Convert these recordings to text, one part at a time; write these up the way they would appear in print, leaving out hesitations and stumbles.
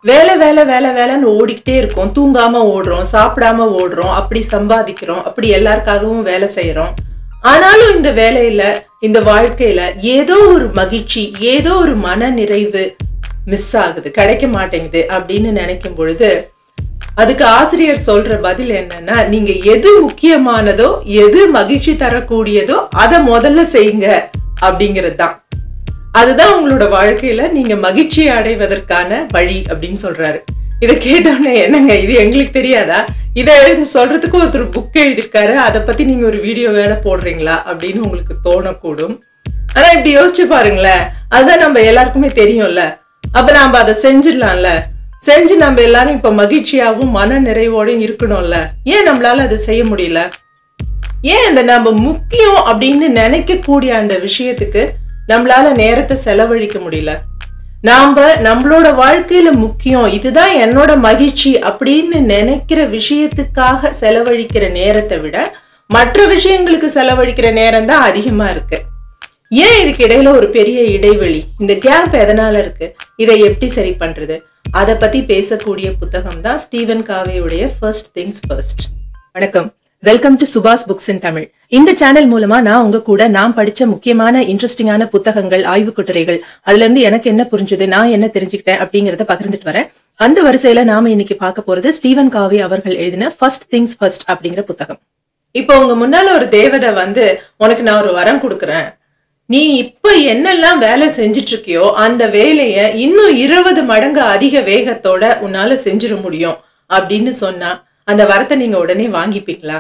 வேலை வேலை வேலை வேலைன்னு ஓடிக்கிட்டே இருக்கோம். தூங்காம ஓடுறோம், சாப்பிடாம ஓடுறோம், அப்படி சம்பாதிக்கிறோம், அப்படி எல்லாருக்காகவும் வேலை செய்யறோம். ஆனாலும் இந்த வேலையில, இந்த வாழ்க்கையில ஏதோ ஒரு மகிழ்ச்சி, ஏதோ ஒரு மன நிறைவு மிஸ் ஆகுது, கிடைக்க மாட்டேங்குது அப்படின்னு நினைக்கும் பொழுது அதுக்கு ஆசிரியர் சொல்ற பதில் என்னன்னா, நீங்க எது முக்கியமானதோ, எது மகிழ்ச்சி தரக்கூடியதோ அதை முதல்ல செய்யுங்க அப்படிங்கிறது தான். அதுதான் உங்களோட வாழ்க்கையில நீங்க மகிழ்ச்சியை அடைவதற்கான வழி அப்படின்னு சொல்றாரு. இதை கேட்டோன்னே என்னங்க இது எங்களுக்கு தெரியாதா, இதை எழுதி சொல்றதுக்கு ஒருத்தர் புக் எழுதிருக்காரு, அதை பத்தி நீங்க ஒரு வீடியோ வேலை போடுறீங்களா அப்படின்னு உங்களுக்கு தோணக்கூடும். ஆனா இப்படி யோசிச்சு பாருங்களேன், அதுதான் நம்ம எல்லாருக்குமே தெரியும்ல. அப்ப நாம அதை செஞ்சிடலாம்ல. செஞ்சு நம்ம எல்லாரும் இப்ப மகிழ்ச்சியாவும் மன நிறைவோடையும் இருக்கணும்ல. ஏன் நம்மளால அதை செய்ய முடியல? ஏன் அந்த நம்ம முக்கியம் அப்படின்னு நினைக்கக்கூடிய அந்த விஷயத்துக்கு நம்மளால நேரத்தை செலவழிக்க முடியல? நாம நம்மளோட வாழ்க்கையில முக்கியம், இதுதான் என்னோட மகிழ்ச்சி அப்படின்னு நினைக்கிற விஷயத்துக்காக செலவழிக்கிற நேரத்தை விட மற்ற விஷயங்களுக்கு செலவழிக்கிற நேரம் தான் அதிகமா இருக்கு. ஏன் இதுக்கு இடையில ஒரு பெரிய இடைவெளி? இந்த கேப் எதனால இருக்கு? இதை எப்படி சரி பண்றது? அதை பத்தி பேசக்கூடிய புத்தகம் தான் ஸ்டீவன் காவேயுடைய ஃபர்ஸ்ட் திங்ஸ் ஃபர்ஸ்ட். வணக்கம், welcome to Subha's books in Tamil. இந்த சேனல் மூலமா நான் உங்க கூட நான் படிச்ச முக்கியமான இன்ட்ரெஸ்டிங்கான புத்தகங்கள், ஆய்வு கட்டுரைகள், அதுல இருந்து எனக்கு என்ன புரிஞ்சது, நான் என்ன தெரிஞ்சுக்கிட்டேன் அப்படிங்கறத பகிர்ந்துட்டு வரேன். அந்த வரிசையில நாம இன்னைக்கு பார்க்க போறது ஸ்டீவன் காவே அவர்கள் எழுதின ஃபர்ஸ்ட் திங்ஸ் ஃபர்ஸ்ட் அப்படிங்கிற புத்தகம். இப்போ உங்க முன்னால ஒரு தேவதை வந்து, உனக்கு நான் ஒரு வரம் கொடுக்குறேன், நீ இப்ப என்னெல்லாம் வேலை செஞ்சிட்டு இருக்கியோ அந்த வேலைய இன்னும் 20 மடங்கு அதிக வேகத்தோட உன்னால செஞ்சிட முடியும் அப்படின்னு சொன்னா அந்த வரத்தை நீங்க உடனே வாங்கிப்பீங்களா?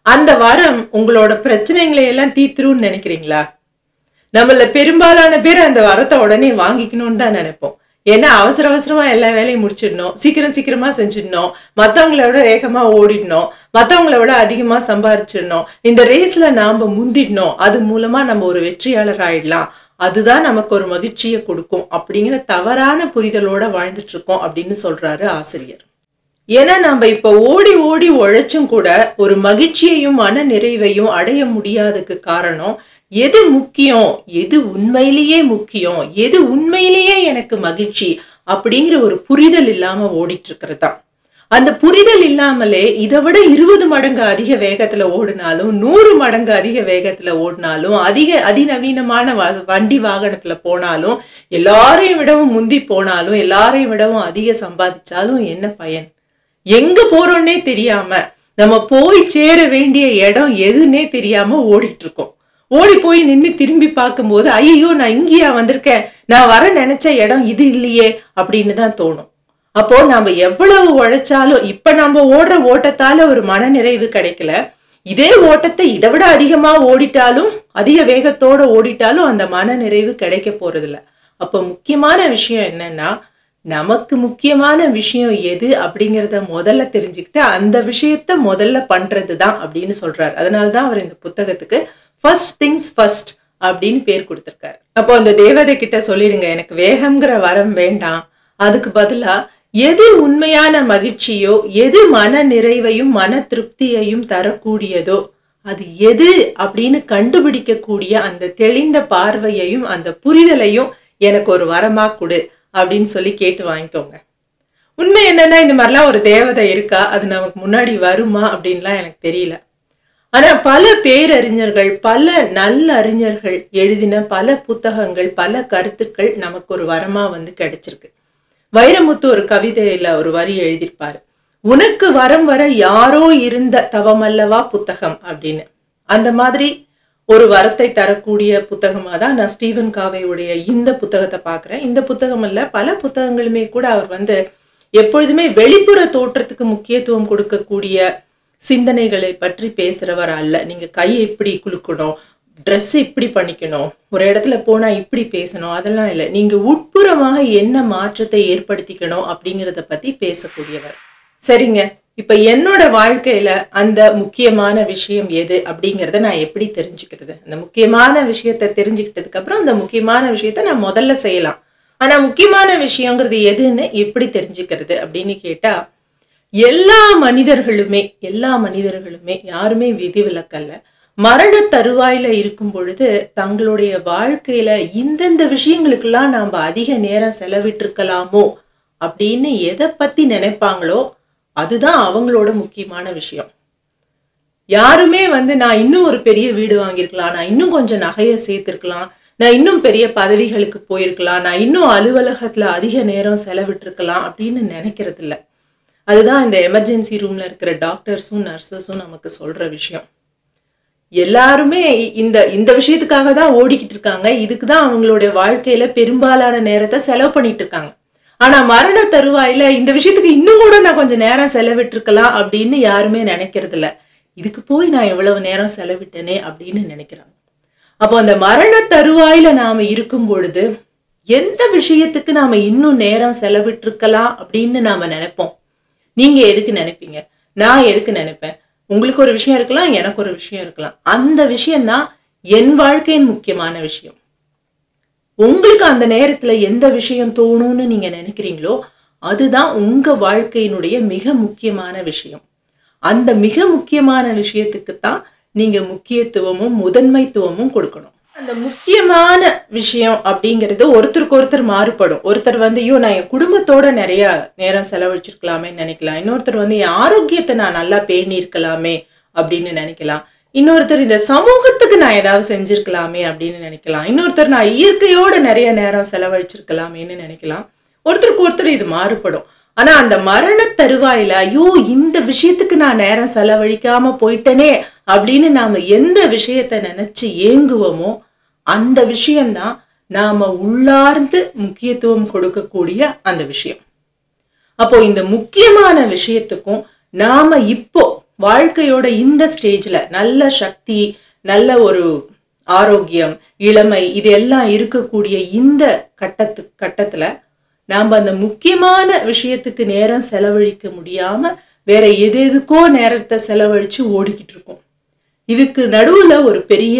அந்த வரம் உங்களோட பிரச்சனைகளை எல்லாம் தீர்த்துருன்னு நினைக்கிறீங்களா? நம்மள பெரும்பாலான பேர் அந்த வரத்தை உடனே வாங்கிக்கணும்னு தான் நினைப்போம். ஏன்னா அவசர அவசரமா எல்லா வேலையும் முடிச்சிடணும், சீக்கிரமா செஞ்சிடணும், மத்தவங்களோட வேகமா ஓடிடணும், மத்தவங்கள விட அதிகமா சம்பாரிச்சிடணும், இந்த ரேஸ்ல நாம முந்திடணும், அது மூலமா நம்ம ஒரு வெற்றியாளர் ஆயிடலாம், அதுதான் நமக்கு ஒரு மகிழ்ச்சியை கொடுக்கும் அப்படிங்கிற தவறான புரிதலோட வாழ்ந்துட்டு இருக்கோம் அப்படின்னு சொல்றாரு ஆசிரியர். ஏன்னா நம்ம இப்ப ஓடி ஓடி உழைச்சும் கூட ஒரு மகிழ்ச்சியையும் மன நிறைவையும் அடைய முடியாததுக்கு காரணம், எது முக்கியம், எது உண்மையிலேயே முக்கியம், எது உண்மையிலேயே எனக்கு மகிழ்ச்சி அப்படிங்கிற ஒரு புரிதல் இல்லாம ஓடிட்டு இருக்கிறதா. அந்த புரிதல் இல்லாமலே இதை விட 20 மடங்கு அதிக வேகத்துல ஓடினாலும், 100 மடங்கு அதிக வேகத்துல ஓடினாலும், அதிநவீனமான வண்டி வாகனத்துல போனாலும், எல்லாரையும் விடவும் முந்தி போனாலும், எல்லாரையும் விடவும் அதிக சம்பாதிச்சாலும் என்ன பயன்? எங்க போறோம்னே தெரியாம, நம்ம போய் சேர வேண்டிய இடம் எதுன்னே தெரியாம ஓடிட்டு இருக்கோம். ஓடி போய் நின்று திரும்பி பார்க்கும்போது, ஐயோ நான் இங்கேயா வந்திருக்கேன், நான் வர நினைச்ச இடம் இது இல்லையே அப்படின்னு தான் தோணும். அப்போ நம்ம எவ்வளவு உழைச்சாலும், இப்ப நம்ம ஓடுற ஓட்டத்தால ஒரு மன நிறைவு கிடைக்கல, இதே ஓட்டத்தை இதை விட அதிகமா ஓடிட்டாலும், அதிக வேகத்தோட ஓடிட்டாலும் அந்த மன நிறைவு கிடைக்க போறது இல்ல. அப்ப முக்கியமான விஷயம் என்னன்னா, நமக்கு முக்கியமான விஷயம் எது அப்படிங்கிறத முதல்ல தெரிஞ்சுக்கிட்டு அந்த விஷயத்த முதல்ல பண்றதுதான் அப்படின்னு சொல்றாரு. அதனாலதான் அவர் இந்த புத்தகத்துக்கு ஃபர்ஸ்ட் திங்ஸ் ஃபர்ஸ்ட் அப்படின்னு பேர் கொடுத்திருக்காரு. அப்போ அந்த தேவதை கிட்ட சொல்லிடுங்க, எனக்கு வேகம்ங்கிற வரம் வேண்டாம், அதுக்கு பதிலா எது உண்மையான மகிழ்ச்சியோ, எது மன நிறைவையும் மன திருப்தியையும் தரக்கூடியதோ அது எது அப்படின்னு கண்டுபிடிக்க கூடிய அந்த தெளிந்த பார்வையையும் அந்த புரிதலையும் எனக்கு ஒரு வரமா கொடு அப்படின்னு சொல்லி கேட்டு வாங்கிக்கோங்க. உண்மை என்னன்னா, இந்த மாதிரிலாம் ஒரு தேவதை இருக்கா, அது நமக்கு முன்னாடி வருமா அப்படின்லாம் எனக்கு தெரியல. ஆனா பல பேரறிஞர்கள், பல நல்ல அறிஞர்கள் எழுதின பல புத்தகங்கள், பல கருத்துக்கள் நமக்கு ஒரு வரமா வந்து கிடைச்சிருக்கு. வைரமுத்து ஒரு கவிதையில ஒரு வரி எழுதியிருப்பாரு, உனக்கு வரம் வர யாரோ இருந்த தவமல்லவா புத்தகம் அப்படின்னு. அந்த மாதிரி ஒரு வரத்தை தரக்கூடிய புத்தகமா தான் நான் ஸ்டீவன் காவேயுடைய இந்த புத்தகத்தை பாக்குறேன். இந்த புத்தகம் அல்ல, பல புத்தகங்களுமே கூட அவர் வந்து எப்பொழுதுமே வெளிப்புற தோற்றத்துக்கு முக்கியத்துவம் கொடுக்கக்கூடிய சிந்தனைகளை பற்றி பேசுறவர் அல்ல. நீங்க கையை இப்படி குலுக்கணும், ட்ரெஸ் இப்படி பண்ணிக்கணும், ஒரு இடத்துல போனா இப்படி பேசணும், அதெல்லாம் இல்லை. நீங்க உட்புறமாக என்ன மாற்றத்தை ஏற்படுத்திக்கணும் அப்படிங்கிறத பத்தி பேசக்கூடியவர். சரிங்க, இப்ப என்னோட வாழ்க்கையில அந்த முக்கியமான விஷயம் எது அப்படிங்கறத நான் எப்படி தெரிஞ்சுக்கிறது? அந்த முக்கியமான விஷயத்த தெரிஞ்சுக்கிட்டதுக்கு அப்புறம் அந்த முக்கியமான விஷயத்த நான் முதல்ல செய்யலாம். ஆனா முக்கியமான விஷயங்கிறது எதுன்னு எப்படி தெரிஞ்சுக்கிறது அப்படின்னு கேட்டா, எல்லா மனிதர்களுமே யாருமே விதிவிலக்கல்ல, மரண தருவாயில இருக்கும் பொழுது தங்களுடைய வாழ்க்கையில இந்தந்த விஷயங்களுக்கெல்லாம் நாம அதிக நேரம் செலவிட்டு இருக்கலாமோ அப்படின்னு எதை பத்தி நினைப்பாங்களோ அதுதான் அவங்களோட முக்கியமான விஷயம். யாருமே நான் இன்னும் ஒரு பெரிய வீடு வாங்கியிருக்கலாம், நான் இன்னும் கொஞ்சம் நகையை சேர்த்திருக்கலாம், நான் இன்னும் பெரிய பதவிகளுக்கு போயிருக்கலாம், நான் இன்னும் அலுவலகத்துல அதிக நேரம் செலவிட்டிருக்கலாம் அப்படின்னு நினைக்கிறது இல்லை. அதுதான் இந்த எமர்ஜென்சி ரூம்ல இருக்கிற டாக்டர்ஸும் நர்சஸும் நமக்கு சொல்ற விஷயம். எல்லாருமே இந்த விஷயத்துக்காக தான் ஓடிக்கிட்டு இருக்காங்க. இதுக்குதான் அவங்களுடைய வாழ்க்கையில பெரும்பாலான நேரத்தை செலவு பண்ணிட்டு இருக்காங்க. ஆனா மரண தருவாயில இந்த விஷயத்துக்கு இன்னும் கூட நான் கொஞ்சம் நேரம் செலவிட்டு இருக்கலாம் அப்படின்னு யாருமே நினைக்கிறது இல்ல. இதுக்கு போய் நான் எவ்வளவு நேரம் செலவிட்டனே அப்படின்னு நினைக்கிறாங்க. அப்போ அந்த மரண தருவாயில நாம இருக்கும் பொழுது எந்த விஷயத்துக்கு நாம இன்னும் நேரம் செலவிட்டு இருக்கலாம் அப்படின்னு நாம நினைப்போம். நீங்க எதுக்கு நினைப்பீங்க? நான் எதுக்கு நினைப்பேன்? உங்களுக்கு ஒரு விஷயம் இருக்கலாம், எனக்கு ஒரு விஷயம் இருக்கலாம். அந்த விஷயம்தான் என் வாழ்க்கையின் முக்கியமான விஷயம். உங்களுக்கு அந்த நேரத்துல எந்த விஷயம் தோணும்னு நீங்க நினைக்கிறீங்களோ அதுதான் உங்க வாழ்க்கையினுடைய மிக முக்கியமான விஷயம். அந்த மிக முக்கியமான விஷயத்துக்கு தான் நீங்க முக்கியத்துவமும் முதன்மைத்துவமும் கொடுக்கணும். அந்த முக்கியமான விஷயம் அப்படிங்கிறது ஒருத்தருக்கு ஒருத்தர் மாறுபடும். ஒருத்தர் ஐயோ நான் என் குடும்பத்தோட நிறைய நேரம் செலவழிச்சிருக்கலாமே நினைக்கலாம். இன்னொருத்தர் என் ஆரோக்கியத்தை நான் நல்லா பேணி இருக்கலாமே அப்படின்னு நினைக்கலாம். இன்னொருத்தர் இந்த சமூகத்துக்கு நான் ஏதாவது செஞ்சிருக்கலாமே அப்படின்னு நினைக்கலாம். இன்னொருத்தர் நான் இயற்கையோட நிறைய நேரம் செலவழிச்சிருக்கலாமேன்னு நினைக்கலாம். ஒருத்தருக்கு ஒருத்தர் இது மாறுபடும். ஆனா அந்த மரண தருவாயில ஐயோ இந்த விஷயத்துக்கு நான் நேரம் செலவழிக்காம போயிட்டனே அப்படின்னு நாம எந்த விஷயத்த நினைச்சு ஏங்குவோமோ அந்த விஷயம்தான் நாம உள்ளார்ந்து முக்கியத்துவம் கொடுக்கக்கூடிய அந்த விஷயம். அப்போ இந்த முக்கியமான விஷயத்துக்கும் நாம இப்போ வாழ்க்கையோட இந்த ஸ்டேஜ்ல நல்ல சக்தி, நல்ல ஒரு ஆரோக்கியம், இளமை இது எல்லாம் இருக்கக்கூடிய இந்த கட்டத்துல நாம அந்த முக்கியமான விஷயத்துக்கு நேரம் செலவழிக்க முடியாம வேற எதுக்கோ நேரத்தை செலவழிச்சு ஓடிக்கிட்டு இருக்கோம். இதுக்கு நடுவுல ஒரு பெரிய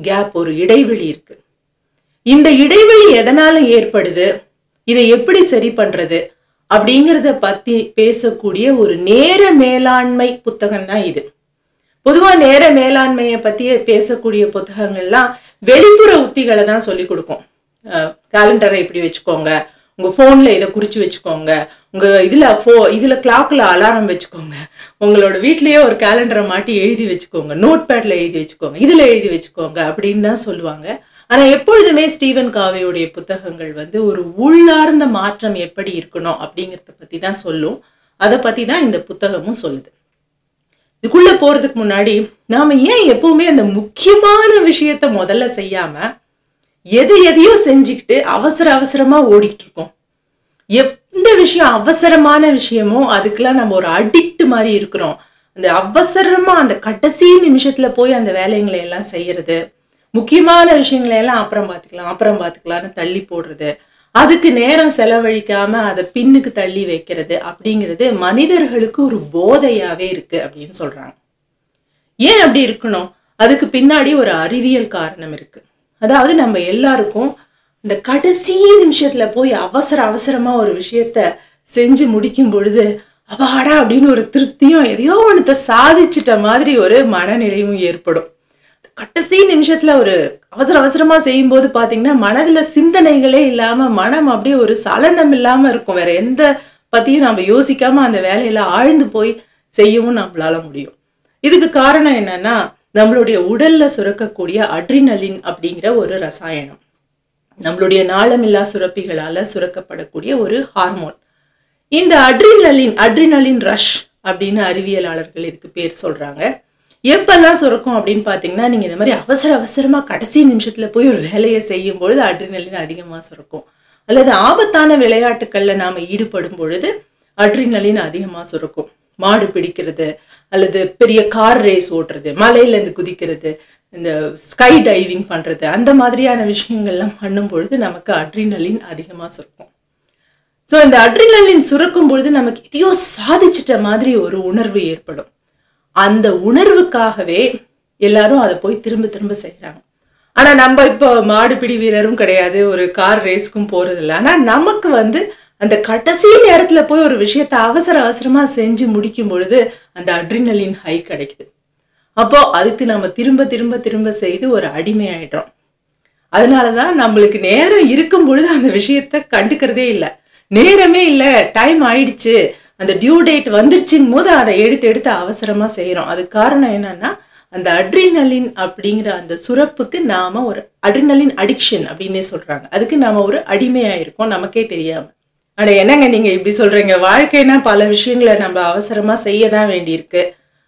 கேப், ஒரு இடைவெளி இருக்கு. இந்த இடைவெளி எதனால ஏற்படுது, இதை எப்படி சரி பண்றது அப்படிங்கிறத பத்தி பேசக்கூடிய ஒரு நேர மேலாண்மை புத்தகம் தான் இது. பொதுவா நேர மேலாண்மையை பத்தி பேசக்கூடிய புத்தகங்கள்லாம் வெளிப்புற உத்திகளை தான் சொல்லி கொடுக்கும். கேலண்டரை இப்படி வச்சுக்கோங்க, உங்க போன்ல இதை குறிச்சு வச்சுக்கோங்க, உங்க இதுல கிளாக்ல அலாரம் வச்சுக்கோங்க, உங்களோட வீட்லயே ஒரு கேலண்டரை மாட்டி எழுதி வச்சுக்கோங்க, நோட் பேட்ல எழுதி வச்சுக்கோங்க, இதுல எழுதி வச்சுக்கோங்க அப்படின்னு தான் சொல்லுவாங்க. ஆனா எப்பொழுதுமே ஸ்டீவன் காவேயுடைய புத்தகங்கள் ஒரு உள்ளார்ந்த மாற்றம் எப்படி இருக்கணும் அப்படிங்கறத பத்தி தான் சொல்லும். அதை பத்தி தான் இந்த புத்தகமும் சொல்லுது. இதுக்குள்ள போறதுக்கு முன்னாடி நாம ஏன் எப்பவுமே அந்த முக்கியமான விஷயத்த முதல்ல செய்யாம எதையோ செஞ்சுக்கிட்டு அவசரமா ஓடிட்டு இருக்கோம்? எந்த விஷயம் அவசரமான விஷயமோ அதுக்கெல்லாம் நம்ம ஒரு அடிக்ட் மாதிரி இருக்கிறோம். அந்த அவசரமா அந்த கடைசி நிமிஷத்துல போய் அந்த வேலைங்களை எல்லாம் செய்யறது, முக்கியமான விஷயங்களை எல்லாம் அப்புறம் பாத்துக்கலாம்னு தள்ளி போடுறது, அதுக்கு நேரம் செலவழிக்காம அதை பின்னுக்கு தள்ளி வைக்கிறது அப்படிங்கிறது மனிதர்களுக்கு ஒரு போதையாவே இருக்கு அப்படின்னு சொல்றாங்க. ஏன் அப்படி இருக்கணும்? அதுக்கு பின்னாடி ஒரு அறிவியல் காரணம் இருக்கு. அதாவது நம்ம எல்லாருக்கும் இந்த கடைசி நிமிஷத்துல போய் அவசரமா ஒரு விஷயத்த செஞ்சு முடிக்கும் பொழுது அப்பாடா அப்படின்னு ஒரு திருப்தியும் எதையோ ஒன்றத்தை சாதிச்சிட்ட மாதிரி ஒரு மனநிலையும் ஏற்படும். கடைசி நிமிஷத்துல ஒரு அவசரமா செய்யும் போது பாத்தீங்கன்னா மனதுல சிந்தனைகளே இல்லாம மனம் அப்படியே ஒரு சலனம் இல்லாம இருக்கும். வேற எந்த பத்தியும் நம்ம யோசிக்காம அந்த வேலையில ஆழ்ந்து போய் செய்யவும் நம்மளால முடியும். இதுக்கு காரணம் என்னன்னா நம்மளுடைய உடல்ல சுரக்கக்கூடிய அட்ரினலின் அப்படிங்கிற ஒரு ரசாயனம், நம்மளுடைய நாளமில்லா சுரப்பிகளால சுரக்கப்படக்கூடிய ஒரு ஹார்மோன். இந்த அட்ரினலின் ரஷ் அப்படின்னு அறிவியலாளர்கள் இதுக்கு பேர் சொல்றாங்க. எப்பெல்லாம் சுரக்கும் அப்படின்னு பாத்தீங்கன்னா நீங்க இந்த மாதிரி அவசரமா கடைசி நிமிஷத்துல போய் ஒரு வேலையை செய்யும் பொழுது அட்ரினலின் அதிகமா சுரக்கும். அல்லது ஆபத்தான விளையாட்டுகள்ல நாம ஈடுபடும் பொழுது அட்ரினலின் அதிகமா சுரக்கும். மாடு பிடிக்கிறது, அல்லது பெரிய கார் ரேஸ் ஓட்டுறது, மலையில இருந்து குதிக்கிறது, இந்த ஸ்கை டைவிங் பண்றது, அந்த மாதிரியான விஷயங்கள்லாம் பண்ணும் பொழுது நமக்கு அட்ரினலின் அதிகமா சுரக்கும். ஸோ இந்த அட்ரினலின் சுரக்கும் பொழுது நமக்கு எதையோ சாதிச்சிட்ட மாதிரி ஒரு உணர்வு ஏற்படும். அந்த உணர்வுக்காகவே எல்லாரும் அதை போய் திரும்ப செய்யறாங்க. ஆனா நம்ம இப்போ மாடுபிடி வீரரும் கிடையாது, ஒரு கார் ரேஸ்க்கும் போறது இல்லை. ஆனா நமக்கு அந்த கடைசி நேரத்துல போய் ஒரு விஷயத்த அவசரமா செஞ்சு முடிக்கும் பொழுது அந்த அட்ரினலின் ஹை கிடைக்குது. அப்போ அதுக்கு நம்ம திரும்ப செய்து ஒரு அடிமை ஆயிடுறோம். அதனாலதான் நம்மளுக்கு நேரம் இருக்கும் பொழுது அந்த விஷயத்த கண்டுக்கிறதே இல்லை. நேரமே இல்ல, டைம் ஆயிடுச்சு, அந்த டியூ டேட் வந்துருச்சுங்கும் போது அதை எடுத்து எடுத்து அவசரமா செய்யறோம். அது காரணம் என்னன்னா, அந்த அட்ரினலின் அப்படிங்கிற அந்த சுரப்புக்கு நாம ஒரு அட்ரினலின் அடிக்ஷன் அப்படின்னே சொல்றாங்க. அதுக்கு நாம ஒரு அடிமையா இருக்கோம் நமக்கே தெரியாம. ஆனா என்னங்க நீங்க இப்படி சொல்றீங்க? வாழ்க்கைனா பல விஷயங்களை நம்ம அவசரமா செய்யதான் வேண்டியிருக்கு,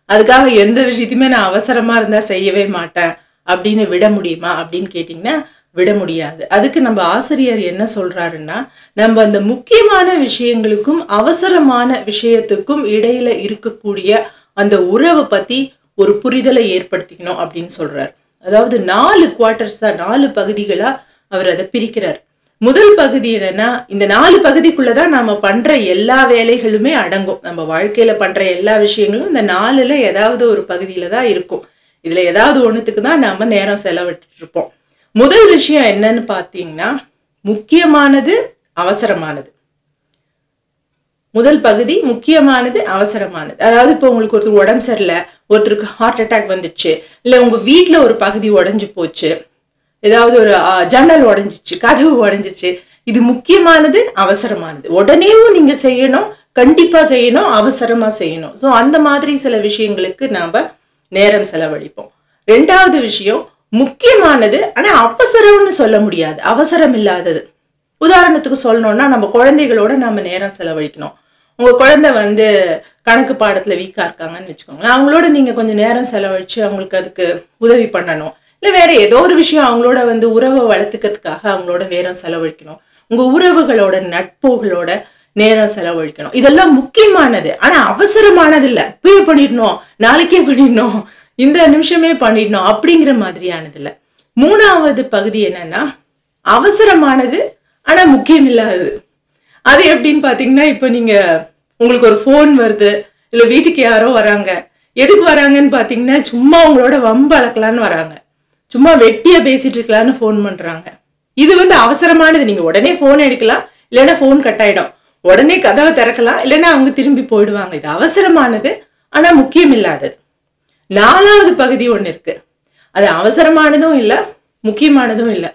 அதுக்காக எந்த விஷயத்தையுமே நான் அவசரமா இருந்தா செய்யவே மாட்டேன் அப்படின்னு விட முடியுமா அப்படின்னு கேட்டீங்கன்னா விட முடியாது. அதுக்கு நம்ம ஆசிரியர் என்ன சொல்றாருன்னா, நம்ம அந்த முக்கியமான விஷயங்களுக்கும் அவசரமான விஷயத்துக்கும் இடையில இருக்கக்கூடிய அந்த உறவை பத்தி ஒரு புரிதலை ஏற்படுத்திக்கணும் அப்படின்னு சொல்றாரு. அதாவது 4 குவார்டர்ஸா 4 பகுதிகளா அவர் அதை பிரிக்கிறார். முதல் பகுதி என்னன்னா, இந்த 4 பகுதிக்குள்ளதான் நாம பண்ற எல்லா வேலைகளுமே அடங்கும். நம்ம வாழ்க்கையில பண்ற எல்லா விஷயங்களும் இந்த 4ல ஏதாவது ஒரு பகுதியில தான் இருக்கும். இதுல ஏதாவது ஒண்ணுத்துக்கு தான் நாம நேரம் செலவிட்டு இருப்போம். முதல் விஷயம் என்னன்னு பாத்தீங்கன்னா, முக்கியமானது அவசரமானது. முதல் பகுதி முக்கியமானது அவசரமானது. அதாவது இப்போ உங்களுக்கு ஒருத்தர் உடம்பு சரியில்லை, ஒருத்தருக்கு ஹார்ட் அட்டாக் வந்துச்சு, இல்ல உங்க வீட்டுல ஒரு பகுதி உடைஞ்சு போச்சு, ஏதாவது ஒரு ஜன்னல் உடைஞ்சிச்சு, கதவு உடைஞ்சிச்சு, இது முக்கியமானது அவசரமானது. உடனேவும் நீங்க செய்யணும், கண்டிப்பா செய்யணும், அவசரமா செய்யணும். ஸோ அந்த மாதிரி சில விஷயங்களுக்கு நாம நேரம் செலவழிப்போம். 2வது விஷயம் முக்கியமானது ஆனா அவசரம்னு சொல்ல முடியாது, அவசரம் இல்லாதது. உதாரணத்துக்கு சொல்லணும்னா, நம்ம குழந்தைகளோட நம்ம நேரம் செலவழிக்கணும். உங்க குழந்தை கணக்கு பாடத்துல வீக்கா இருக்காங்கன்னு வச்சுக்கோங்களேன், அவங்களோட நீங்க கொஞ்சம் நேரம் செலவழிச்சு அவங்களுக்கு அதுக்கு உதவி பண்ணணும். இல்ல வேற ஏதோ ஒரு விஷயம் அவங்களோட உறவை வளர்த்துக்கிறதுக்காக அவங்களோட நேரம் செலவழிக்கணும். உங்க உறவுகளோட நட்புகளோட நேரம் செலவழிக்கணும். இதெல்லாம் முக்கியமானது ஆனா அவசரமானது இல்ல, இப்பயே பண்ணிடணும், நாளைக்கே பண்ணிடணும், இந்த நிமிஷமே பண்ணிடணும் அப்படிங்கிற மாதிரியானது இல்ல. 3வது பகுதி என்னன்னா, அவசரமானது ஆனா முக்கியம் இல்லாதது. அது எப்படின்னு பாத்தீங்கன்னா, இப்ப நீங்க உங்களுக்கு ஒரு போன் வருது, இல்ல வீட்டுக்கு யாரோ வராங்க. எதுக்கு வராங்கன்னு பாத்தீங்கன்னா, சும்மா உங்களோட வம்பு அளக்கலான்னு வராங்க, சும்மா வெட்டியா பேசிட்டு இருக்கலான்னு போன் பண்றாங்க. இது அவசரமானது. நீங்க உடனே போன் எடுக்கலாம், இல்லைன்னா போன் கட் ஆயிடும், உடனே கதவை திறக்கலாம், இல்லைன்னா அவங்க திரும்பி போயிடுவாங்க. இது அவசரமானது ஆனா முக்கியம் இல்லாதது. 4வது பகுதி ஒண்ணு இருக்கு, அது அவசரமானதும் இல்ல, முக்கியமானதும் இல்ல.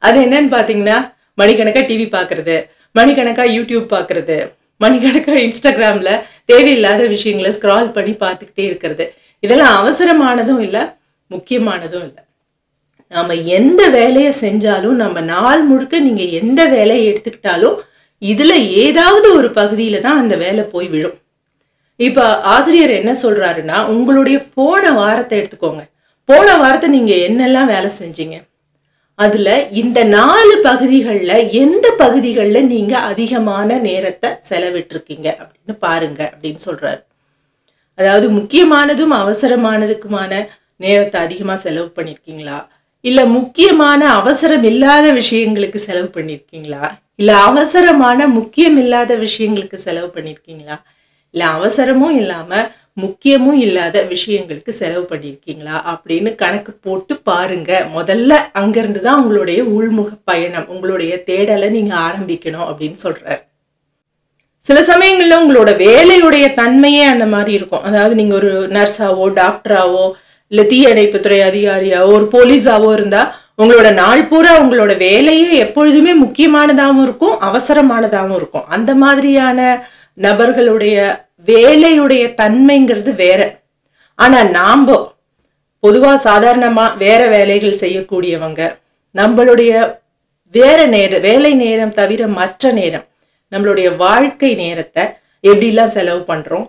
அது என்னன்னு பாத்தீங்கன்னா, மணிக்கணக்கா டிவி பாக்குறது, மணிக்கணக்கா யூடியூப் பாக்குறது, மணிக்கணக்கா இன்ஸ்டாகிராம்ல தேவையில்லாத விஷயங்களை ஸ்க்ரால் பண்ணி பார்த்துக்கிட்டே இருக்கிறது. இதெல்லாம் அவசரமானதும் இல்ல, முக்கியமானதும் இல்ல. நாம எந்த வேலையை செஞ்சாலும், நம்ம நாள் முழுக்க நீங்க எந்த வேலையை எடுத்துக்கிட்டாலும் இதுல ஏதாவது ஒரு பகுதியில தான் அந்த வேலை போய் விழும். இப்ப ஆசிரியர் என்ன சொல்றாருன்னா, உங்களுடைய போன வாரத்தை எடுத்துக்கோங்க. போன வாரத்தை நீங்க என்னெல்லாம் வேலை செஞ்சீங்க, அதுல இந்த 4 பகுதிகள்ல எந்த பகுதிகள்ல நீங்க அதிகமான நேரத்தை செலவிட்டிருக்கீங்க அப்படின்னு பாருங்க அப்படின்னு சொல்றாரு. அதாவது முக்கியமானதும் அவசரமானதுக்குமான நேரத்தை அதிகமா செலவு பண்ணிருக்கீங்களா, இல்ல முக்கியமான அவசரம் இல்லாத விஷயங்களுக்கு செலவு பண்ணிருக்கீங்களா, இல்ல அவசரமான முக்கியம் இல்லாத விஷயங்களுக்கு செலவு பண்ணிருக்கீங்களா, இல்ல அவசரமும் இல்லாம முக்கியமும் இல்லாத விஷயங்களுக்கு செலவு பண்ணிருக்கீங்களா அப்படின்னு கணக்கு போட்டு பாருங்க. முதல்ல அங்கிருந்து தான் உங்களுடைய உள்முக பயணம், உங்களுடைய தேடலை நீங்க ஆரம்பிக்கணும் அப்படின்னு சொல்றாரு. சில சமயங்கள்ல உங்களோட வேலையுடைய தன்மையே அந்த மாதிரி இருக்கும். அதாவது நீங்க ஒரு நர்ஸாவோ, டாக்டராவோ, இல்ல தீயணைப்புத்துறை அதிகாரியாவோ, ஒரு போலீஸாவோ இருந்தா உங்களோட நாள் பூரா உங்களோட வேலையே எப்பொழுதுமே முக்கியமானதாகவும் இருக்கும், அவசரமானதாகவும் இருக்கும். அந்த மாதிரியான நபர்களுடைய வேலையுடைய தன்மைங்கிறது வேற. ஆனா நாம பொதுவா சாதாரணமா வேற வேலைகள் செய்யக்கூடியவங்க, நம்மளுடைய வேற வேலை நேரம் தவிர மற்ற நேரம், நம்மளுடைய வாழ்க்கை நேரத்தை எப்படிலாம் செலவு பண்றோம்,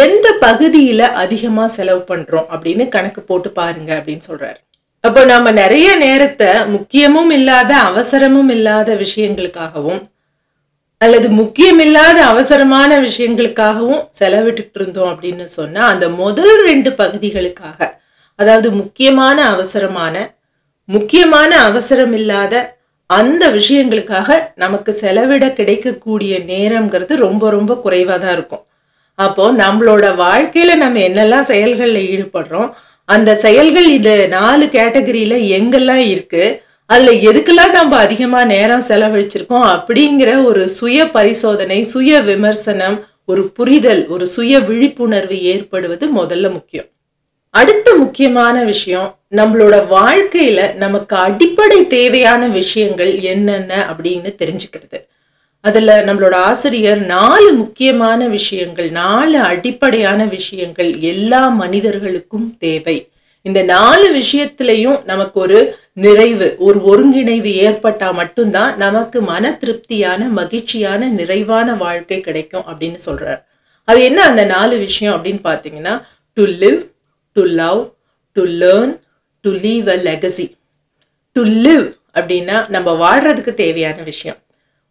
எந்த பகுதியில அதிகமா செலவு பண்றோம் அப்படின்னு கணக்கு போட்டு பாருங்க அப்படின்னு சொல்றாரு. அப்போ நம்ம நிறைய நேரத்தை முக்கியமும் இல்லாத அவசரமும் இல்லாத விஷயங்களுக்காகவும் அல்லது முக்கியமில்லாத அவசரமான விஷயங்களுக்காகவும் செலவிட்டு இருந்தோம் அப்படின்னு சொன்னா, அந்த முதல் 2 பகுதிகளுக்காக, அதாவது முக்கியமான அவசரம் இல்லாத அந்த விஷயங்களுக்காக நமக்கு செலவிட கிடைக்கக்கூடிய நேரம்ங்கிறது ரொம்ப ரொம்ப குறைவா தான் இருக்கும். அப்போ நம்மளோட வாழ்க்கையில நம்ம என்னெல்லாம் செயல்கள்ல ஈடுபடுறோம், அந்த செயல்கள் இது 4 கேட்டகரியில எங்கெல்லாம் இருக்கு, அதுல எதுக்கெல்லாம் நம்ம அதிகமா நேரம் செலவழிச்சிருக்கோம் அப்படிங்கிற ஒரு சுய பரிசோதனை, சுய விமர்சனம், ஒரு புரிதல், ஒரு சுய விழிப்புணர்வு ஏற்படுவது முதல்ல முக்கியம். அடுத்த முக்கியமான விஷயம், நம்மளோட வாழ்க்கையில நமக்கு அடிப்படை தேவையான விஷயங்கள் என்னென்ன அப்படின்னு தெரிஞ்சுக்கிறது. அதுல நம்மளோட ஆசிரியர் 4 முக்கியமான விஷயங்கள், 4 அடிப்படையான விஷயங்கள் எல்லா மனிதர்களுக்கும் தேவை. இந்த 4 விஷயத்திலையும் நமக்கு ஒரு நிறைவு, ஒரு ஒருங்கிணைவு ஏற்பட்டா மட்டும்தான் நமக்கு மன திருப்தியான, மகிழ்ச்சியான, நிறைவான வாழ்க்கை கிடைக்கும் அப்படின்னு சொல்றார். அது என்ன அந்த 4 விஷயம் அப்படின்னு பாத்தீங்கன்னா, to live, to love, to learn, to leave a legacy. To live அப்படின்னா நம்ம வாழ்றதுக்கு தேவையான விஷயம்,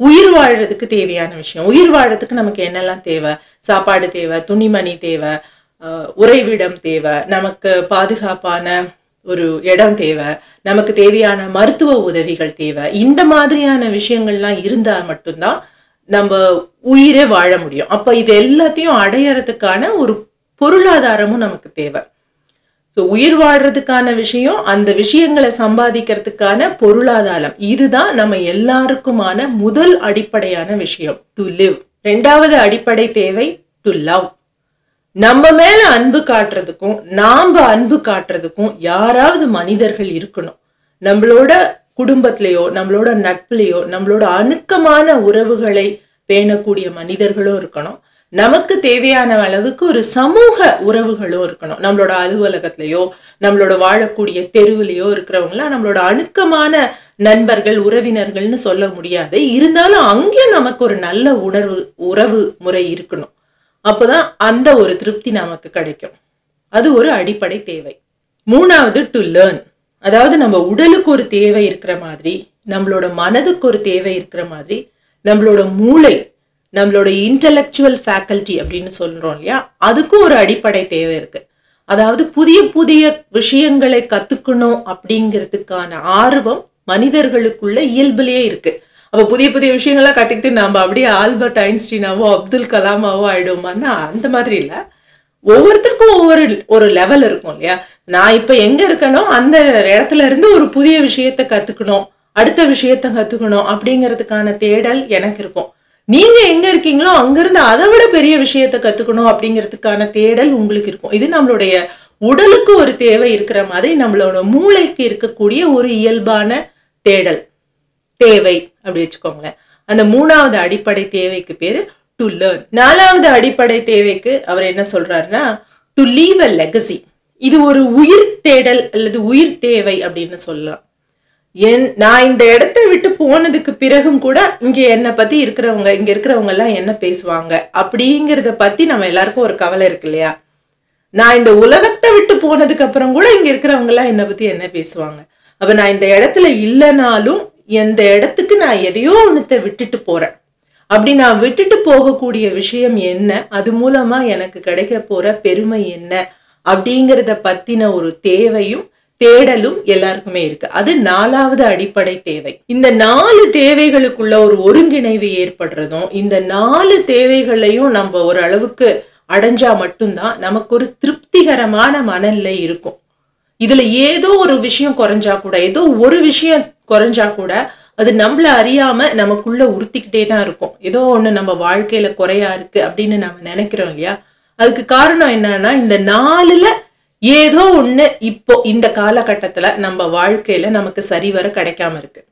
உயிர் வாழ்றதுக்கு தேவையான விஷயம். உயிர் வாழ்றதுக்கு நமக்கு என்னெல்லாம் தேவை? சாப்பாடு தேவை, துணிமணி தேவை, உறைவிடம் தேவை, நமக்கு பாதுகாப்பான ஒரு இடம் தேவை, நமக்கு தேவையான மருத்துவ உதவிகள் தேவை. இந்த மாதிரியான விஷயங்கள்லாம் இருந்தா மட்டும்தான் நம்ம உயிரே வாழ முடியும். அப்ப இது எல்லாத்தையும் அடையறதுக்கான ஒரு பொருளாதாரமும் நமக்கு தேவை. ஸோ உயிர் வாழ்றதுக்கான விஷயம், அந்த விஷயங்களை சம்பாதிக்கிறதுக்கான பொருளாதாரம், இதுதான் நம்ம எல்லாருக்குமான முதல் அடிப்படையான விஷயம், டு லிவ். 2வது அடிப்படை தேவை டு லவ். நம்ம மேல அன்பு காட்டுறதுக்கும் நாம அன்பு காட்டுறதுக்கும் யாராவது மனிதர்கள் இருக்கணும். நம்மளோட குடும்பத்திலேயோ, நம்மளோட நட்புலையோ, நம்மளோட அணுக்கமான உறவுகளை பேணக்கூடிய மனிதர்களும் இருக்கணும். நமக்கு தேவையான அளவுக்கு ஒரு சமூக உறவுகளும் இருக்கணும். நம்மளோட அலுவலகத்திலேயோ, நம்மளோட வாழக்கூடிய தெருவிலையோ இருக்கிறவங்களாம் நம்மளோட அணுக்கமான நண்பர்கள், உறவினர்கள்னு சொல்ல முடியாது. இருந்தாலும் அங்கேயும் நமக்கு ஒரு நல்ல உறவு முறை இருக்கணும். அப்பதான் அந்த ஒரு திருப்தி நமக்கு கிடைக்கும். அது ஒரு அடிப்படை தேவை. 3வது டு லேர்ன். அதாவது நம்ம உடலுக்கு ஒரு தேவை இருக்கிற மாதிரி, நம்மளோட மனதுக்கு ஒரு தேவை இருக்கிற மாதிரி, நம்மளோட மூளை, நம்மளோட இன்டெலெக்சுவல் ஃபேக்கல்டி அப்படின்னு சொல்றோம் இல்லையா, அதுக்கும் ஒரு அடிப்படை தேவை இருக்கு. அதாவது புதிய புதிய விஷயங்களை கத்துக்கணும் அப்படிங்கிறதுக்கான ஆர்வம் மனிதர்களுக்குள்ள இயல்புலயே இருக்கு. அப்ப புதிய புதிய விஷயங்கள்லாம் கத்துக்கிட்டு நம்ம அப்படியே ஆல்பர்ட் ஐன்ஸ்டீனாவோ அப்துல் கலாமாவோ ஆயிடுவோமான்னா அந்த மாதிரி இல்ல. ஒவ்வொருத்தருக்கும் ஒரு லெவல் இருக்கும் இல்லையா. நான் இப்ப எங்க இருக்கனோ அந்த இடத்துல இருந்து ஒரு புதிய விஷயத்த கத்துக்கணும், அடுத்த விஷயத்த கத்துக்கணும் அப்படிங்கிறதுக்கான தேடல் எனக்கு இருக்கும். நீங்க எங்க இருக்கீங்களோ அங்கிருந்து அதை விட பெரிய விஷயத்த கத்துக்கணும் அப்படிங்கிறதுக்கான தேடல் உங்களுக்கு இருக்கும். இது நம்மளுடைய உடலுக்கு ஒரு தேவை இருக்கிற மாதிரி நம்மளோட மூளைக்கு இருக்கக்கூடிய ஒரு இயல்பான தேவை அப்படி வச்சுக்கோங்களேன். அந்த 3வது அடிப்படை தேவைக்கு பேரு டு லேர்ன். 4வது அடிப்படை தேவைக்கு அவர் என்ன சொல்றாருன்னா, டு லீவ் அ லெகசி. இது ஒரு உயிர் தேடல் அல்லது உயிர் தேவை அப்படின்னு சொல்லலாம். நான் இந்த இடத்தை விட்டு போனதுக்கு பிறகும் கூட இங்க என்னை பத்தி இங்க இருக்கிறவங்க எல்லாம் என்ன பேசுவாங்க அப்படிங்கிறத பத்தி நம்ம எல்லாருக்கும் ஒரு கவலை இருக்கு இல்லையா. நான் இந்த உலகத்தை விட்டு போனதுக்கு அப்புறம் கூட இங்க இருக்கிறவங்க எல்லாம் என்னை பத்தி என்ன பேசுவாங்க. அப்ப நான் இந்த இடத்துல இல்லைனாலும் எந்த இடத்துக்கு நான் எதையோ ஒண்ணுத்த விட்டுட்டு போறேன். அப்படி நான் விட்டுட்டு போகக்கூடிய விஷயம் என்ன, அது மூலமா எனக்கு கிடைக்க போற பெருமை என்ன அப்படிங்கிறத பத்தின ஒரு தேவையும் தேடலும் எல்லாருக்குமே இருக்கு. அது 4வது அடிப்படை தேவை. இந்த 4 தேவைகளுக்குள்ள ஒரு ஒருங்கிணைவு ஏற்படுறதும், இந்த 4 தேவைகளையும் நம்ம ஒரு அளவுக்கு அடைஞ்சா மட்டும்தான் நமக்கு ஒரு திருப்திகரமான மனநிலை இருக்கும். இதுல ஏதோ ஒரு விஷயம் குறைஞ்சா கூட, ஏதோ ஒரு விஷயம் குறைஞ்சா கூட அது நம்மள அறியாம நமக்குள்ள உறுத்திக்கிட்டே தான் இருக்கும். ஏதோ ஒண்ணு நம்ம வாழ்க்கையில குறையா இருக்கு அப்படின்னு நம்ம நினைக்கிறோம் இல்லையா. அதுக்கு காரணம் என்னன்னா, இந்த 4ல ஏதோ ஒண்ணு இப்போ இந்த காலகட்டத்துல நம்ம வாழ்க்கையில நமக்கு சரிவர கிடைக்காம இருக்கு.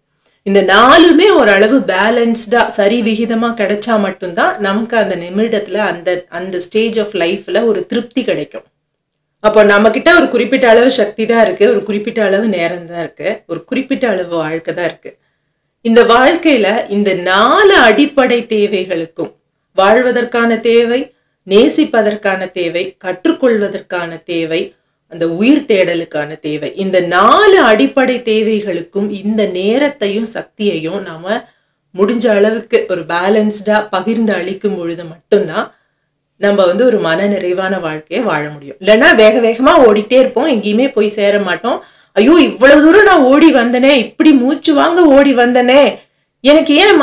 இந்த 4மே ஓரளவு பேலன்ஸ்டா சரி விகிதமா கிடைச்சா மட்டும்தான் நமக்கு அந்த நிமிடத்துல அந்த ஸ்டேஜ் ஆஃப் லைஃப்ல ஒரு திருப்தி கிடைக்கும். அப்போ நம்ம கிட்ட ஒரு குறிப்பிட்ட அளவு சக்தி தான் இருக்கு, ஒரு குறிப்பிட்ட அளவு நேரம் தான் இருக்கு, ஒரு குறிப்பிட்ட அளவு வாழ்க்கை தான் இருக்கு. இந்த வாழ்க்கையில இந்த 4 அடிப்படை தேவைகளுக்கும், வாழ்வதற்கான தேவை, நேசிப்பதற்கான தேவை, கற்றுக்கொள்வதற்கான தேவை, அந்த உயிர் தேடலுக்கான தேவை, இந்த 4 அடிப்படை தேவைகளுக்கும் இந்த நேரத்தையும் சக்தியையும் நாம முடிஞ்ச அளவுக்கு ஒரு பேலன்ஸ்டா பகிர்ந்து அளிக்கும் பொழுது மட்டும்தான் நம்ம ஒரு மன நிறைவான வாழ்க்கையை வாழ முடியும். இல்லைன்னா வேக வேகமா ஓடிட்டே இருப்போம், எங்கேயுமே போய் சேர மாட்டோம். ஐயோ இவ்வளவு தூரம் நான் ஓடி வந்தனே, இப்படி மூச்சு வாங்க ஓடி வந்தனே, எனக்கு ஏன்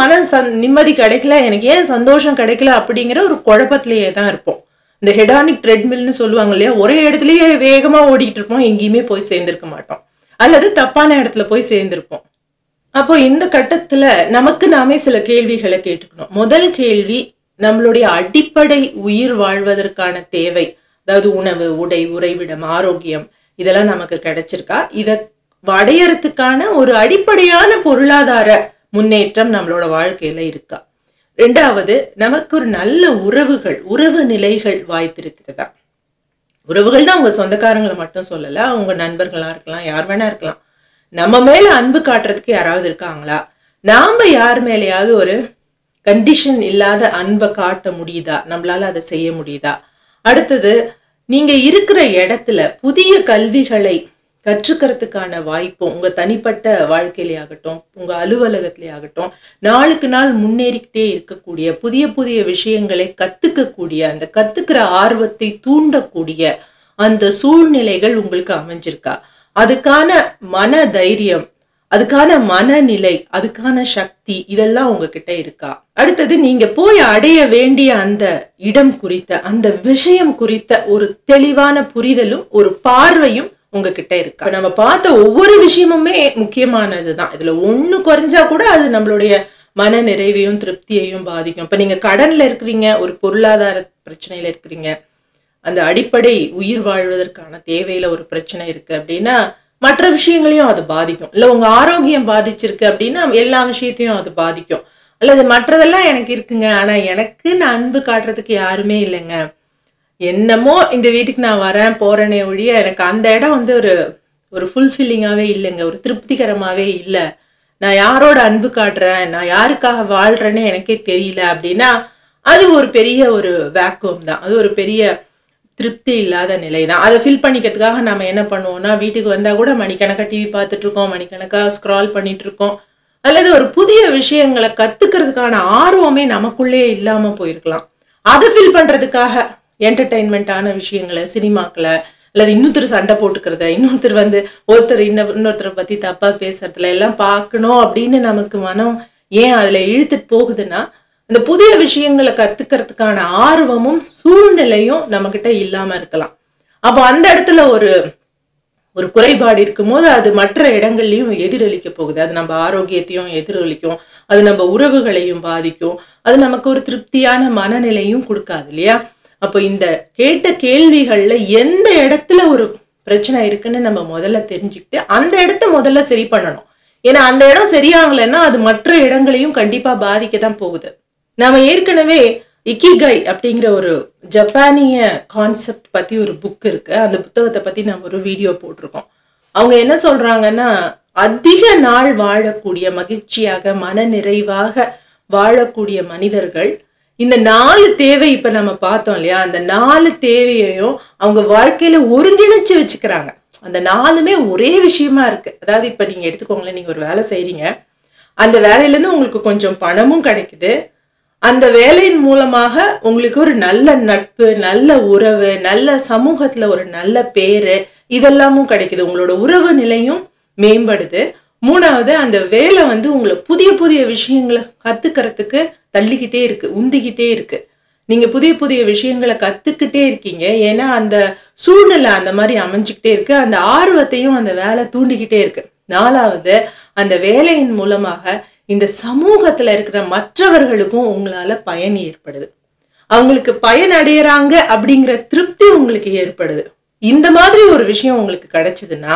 நிம்மதி கிடைக்கல, எனக்கு ஏன் சந்தோஷம் கிடைக்கல அப்படிங்கிற ஒரு குழப்பத்திலேயே தான் இருப்போம். இந்த ஹெடானிக் ட்ரெட்மில்னு சொல்லுவாங்க இல்லையா, ஒரே இடத்துலயே வேகமா ஓடிட்டு இருப்போம், எங்கேயுமே போய் சேர்ந்திருக்க மாட்டோம், அல்லது தப்பான இடத்துல போய் சேர்ந்திருப்போம். அப்போ இந்த கட்டத்துல நமக்கு நாமே சில கேள்விகளை கேட்டுக்கணும். முதல் கேள்வி, நம்மளுடைய அடிப்படை உயிர் வாழ்வதற்கான தேவை, அதாவது உணவு, உடை, உறைவிடம், ஆரோக்கியம், இதெல்லாம் நமக்கு கிடைச்சிருக்கா? இத அடையறதுக்கான ஒரு அடிப்படையான பொருளாதார முன்னேற்றம் நம்மளோட வாழ்க்கையில இருக்கா? ரெண்டாவது, நமக்கு ஒரு நல்ல உறவு நிலைகள் வாய்த்திருக்கிறதா? உறவுகள் தான் உங்க சொந்தக்காரங்களை மட்டும் சொல்லல, உங்க நண்பர்களா இருக்கலாம், யார் வேணா இருக்கலாம். நம்ம மேல அன்பு காட்டுறதுக்கு யாராவது இருக்காங்களா? நாம யார் மேலேயாவது ஒரு கண்டிஷன் இல்லாத அன்பை காட்ட முடியுதா? நம்மளால அதை செய்ய முடியுதா? அடுத்தது, நீங்க இருக்கிற இடத்துல புதிய கல்விகளை கற்றுக்கிறதுக்கான வாய்ப்பும் உங்க தனிப்பட்ட வாழ்க்கையிலே ஆகட்டும், உங்க அலுவலகத்திலே ஆகட்டும், நாளுக்கு நாள் முன்னேறிக்கிட்டே இருக்கக்கூடிய புதிய விஷயங்களை கத்துக்கக்கூடிய, அந்த கத்துக்கிற ஆர்வத்தை தூண்டக்கூடிய அந்த சூழ்நிலைகள் உங்களுக்கு அமைஞ்சிருக்கா? அதுக்கான மன தைரியம், அதுக்கான மனநிலை, அதுக்கான சக்தி, இதெல்லாம் உங்ககிட்ட இருக்கா? அடுத்தது, நீங்க போய் அடைய வேண்டிய அந்த இடம் குறித்த, அந்த விஷயம் குறித்த ஒரு தெளிவான புரிதலும் ஒரு பார்வையும் உங்ககிட்ட இருக்கா? நம்ம பார்த்த ஒவ்வொரு விஷயமுமே முக்கியமானதுதான். இதுல ஒண்ணு குறைஞ்சா கூட அது நம்மளுடைய மன நிறைவையும் திருப்தியையும் பாதிக்கும். இப்ப நீங்க கடன்ல இருக்கிறீங்க, ஒரு பொருளாதார பிரச்சனையில இருக்கிறீங்க, அந்த அடிப்படை உயிர் வாழ்வதற்கான தேவையில ஒரு பிரச்சனை இருக்கு அப்படின்னா மற்ற விஷயங்களையும் அது பாதிக்கும். இல்ல உங்க ஆரோக்கியம் பாதிச்சிருக்கு அப்படின்னா எல்லா விஷயத்தையும் அது பாதிக்கும். அல்லது மற்றதெல்லாம் எனக்கு இருக்குங்க, ஆனா எனக்கு நான் அன்பு காட்டுறதுக்கு யாருமே இல்லைங்க, என்னமோ இந்த வீட்டுக்கு நான் வரேன் போறேனே ஒழிய எனக்கு அந்த இடம் வந்து ஒரு ஃபுல்ஃபில்லிங்காவே இல்லைங்க, ஒரு திருப்திகரமாவே இல்லை, நான் யாரோட அன்பு காட்டுறேன், நான் யாருக்காக வாழ்றேன்னு எனக்கே தெரியல அப்படின்னா அது ஒரு பெரிய ஒரு வேக்குவம் தான். அது ஒரு பெரிய திருப்தி இல்லாத நிலை தான். அதை ஃபில் பண்ணிக்கிறதுக்காக நம்ம என்ன பண்ணுவோம்னா, வீட்டுக்கு வந்தா கூட மணிக்கணக்கா டிவி பார்த்துட்டு இருக்கோம், மணிக்கணக்கா ஸ்க்ரால் பண்ணிட்டு இருக்கோம், அல்லது ஒரு புதிய விஷயங்களை கத்துக்கிறதுக்கான ஆர்வமே நமக்குள்ளே இல்லாம போயிருக்கலாம். அதை ஃபில் பண்றதுக்காக என்டர்டைன்மெண்டான விஷயங்களை, சினிமாக்களை, அல்லது இன்னொருத்தர் சண்டை போட்டுக்கிறத, இன்னொருத்தர் வந்து ஒருத்தர் இன்னொருத்தரை பத்தி தப்பா பேசுறதுல எல்லாம் பார்க்கணும் அப்படின்னு நமக்கு மனம் ஏன் அதுல இழுத்துட்டு போகுதுன்னா, அந்த புதிய விஷயங்களை கத்துக்கிறதுக்கான ஆர்வமும் சூழ்நிலையும் நம்ம கிட்ட இல்லாம இருக்கலாம். அப்போ அந்த இடத்துல ஒரு குறைபாடு இருக்கும்போது அது மற்ற இடங்கள்லயும் எதிரொலிக்க போகுது. அது நம்ம ஆரோக்கியத்தையும் எதிரொலிக்கும், அது நம்ம உறவுகளையும் பாதிக்கும், அது நமக்கு ஒரு திருப்தியான மனநிலையும் கொடுக்காது இல்லையா? அப்போ இந்த கேட்ட கேள்விகள்ல எந்த இடத்துல ஒரு பிரச்சனை இருக்குன்னு நம்ம முதல்ல தெரிஞ்சுக்கிட்டு அந்த இடத்த முதல்ல சரி பண்ணணும். ஏன்னா அந்த இடம் சரியாகலைன்னா அது மற்ற இடங்களையும் கண்டிப்பா பாதிக்கத்தான் போகுது. நாம ஏற்கனவே இக்கிகை அப்படிங்கிற ஒரு ஜப்பானிய கான்செப்ட் பத்தி ஒரு புக் இருக்கு. அந்த புத்தகத்தை பத்தி நம்ம ஒரு வீடியோ போட்டிருக்கோம். அவங்க என்ன சொல்றாங்கன்னா, அதிக நாள் வாழக்கூடிய, மகிழ்ச்சியாக மன நிறைவாக வாழக்கூடிய மனிதர்கள் இந்த 4 தேவை இப்ப நம்ம பார்த்தோம் இல்லையா, அந்த 4 தேவையையும் அவங்க வாழ்க்கையில ஒருங்கிணைச்சு வச்சுக்கிறாங்க. அந்த 4மே ஒரே விஷயமா இருக்கு. அதாவது இப்ப நீங்க எடுத்துக்கோங்களேன், நீங்க ஒரு வேலை செய்றீங்க, அந்த வேலையில இருந்து உங்களுக்கு கொஞ்சம் பணமும் கிடைக்குது, அந்த வேலையின் மூலமாக உங்களுக்கு ஒரு நல்ல நட்பு, நல்ல உறவு, நல்ல சமூகத்துல ஒரு நல்ல பேரு, இதெல்லாமும் கிடைக்குது, உங்களோட உறவு நிலையும் மேம்படுது. 3வது, அந்த வேலை வந்து உங்களை புதிய விஷயங்களை கத்துக்கிறதுக்கு தள்ளிக்கிட்டே இருக்கு, உந்திக்கிட்டே இருக்கு. நீங்க புதிய விஷயங்களை கத்துக்கிட்டே இருக்கீங்க, ஏன்னா அந்த சூழ்நிலை அந்த மாதிரி அமைஞ்சுக்கிட்டே இருக்கு, அந்த ஆர்வத்தையும் அந்த வேலை தூண்டிக்கிட்டே இருக்கு. 4வது, அந்த வேலையின் மூலமாக இந்த சமூகத்துல இருக்கிற மற்றவர்களுக்கும் உங்களால பயன் ஏற்படுது, அவங்களுக்கு பயன் அடையறாங்க அப்படிங்கிற திருப்தி உங்களுக்கு ஏற்படுது. இந்த மாதிரி ஒரு விஷயம் உங்களுக்கு கிடைச்சதுன்னா,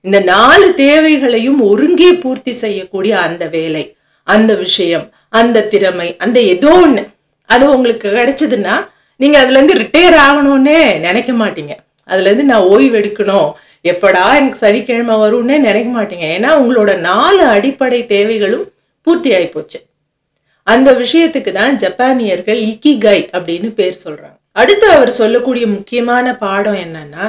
இந்த 4 தேவைகளையும் ஒருங்கே பூர்த்தி செய்யக்கூடிய அந்த வேலை, அந்த விஷயம், அந்த திறமை, அந்த ஏதோ ஒண்ணு அது உங்களுக்கு கிடைச்சதுன்னா நீங்க அதுல இருந்து ரிட்டையர் ஆகணும்னே நினைக்க மாட்டீங்க. அதுல இருந்து நான் ஓய்வு எடுக்கணும், எப்படா எனக்கு சனிக்கிழமை வரும்னே நினைக்க மாட்டீங்க. ஏன்னா உங்களோட 4 அடிப்படை தேவைகளும் பூர்த்தி ஆகி போச்சு. அந்த விஷயத்துக்கு தான் ஜப்பானியர்கள் இக்கிகை அப்படின்னு பேர் சொல்றாங்க. அடுத்து அவர் சொல்லக்கூடிய முக்கியமான பாடம் என்னன்னா,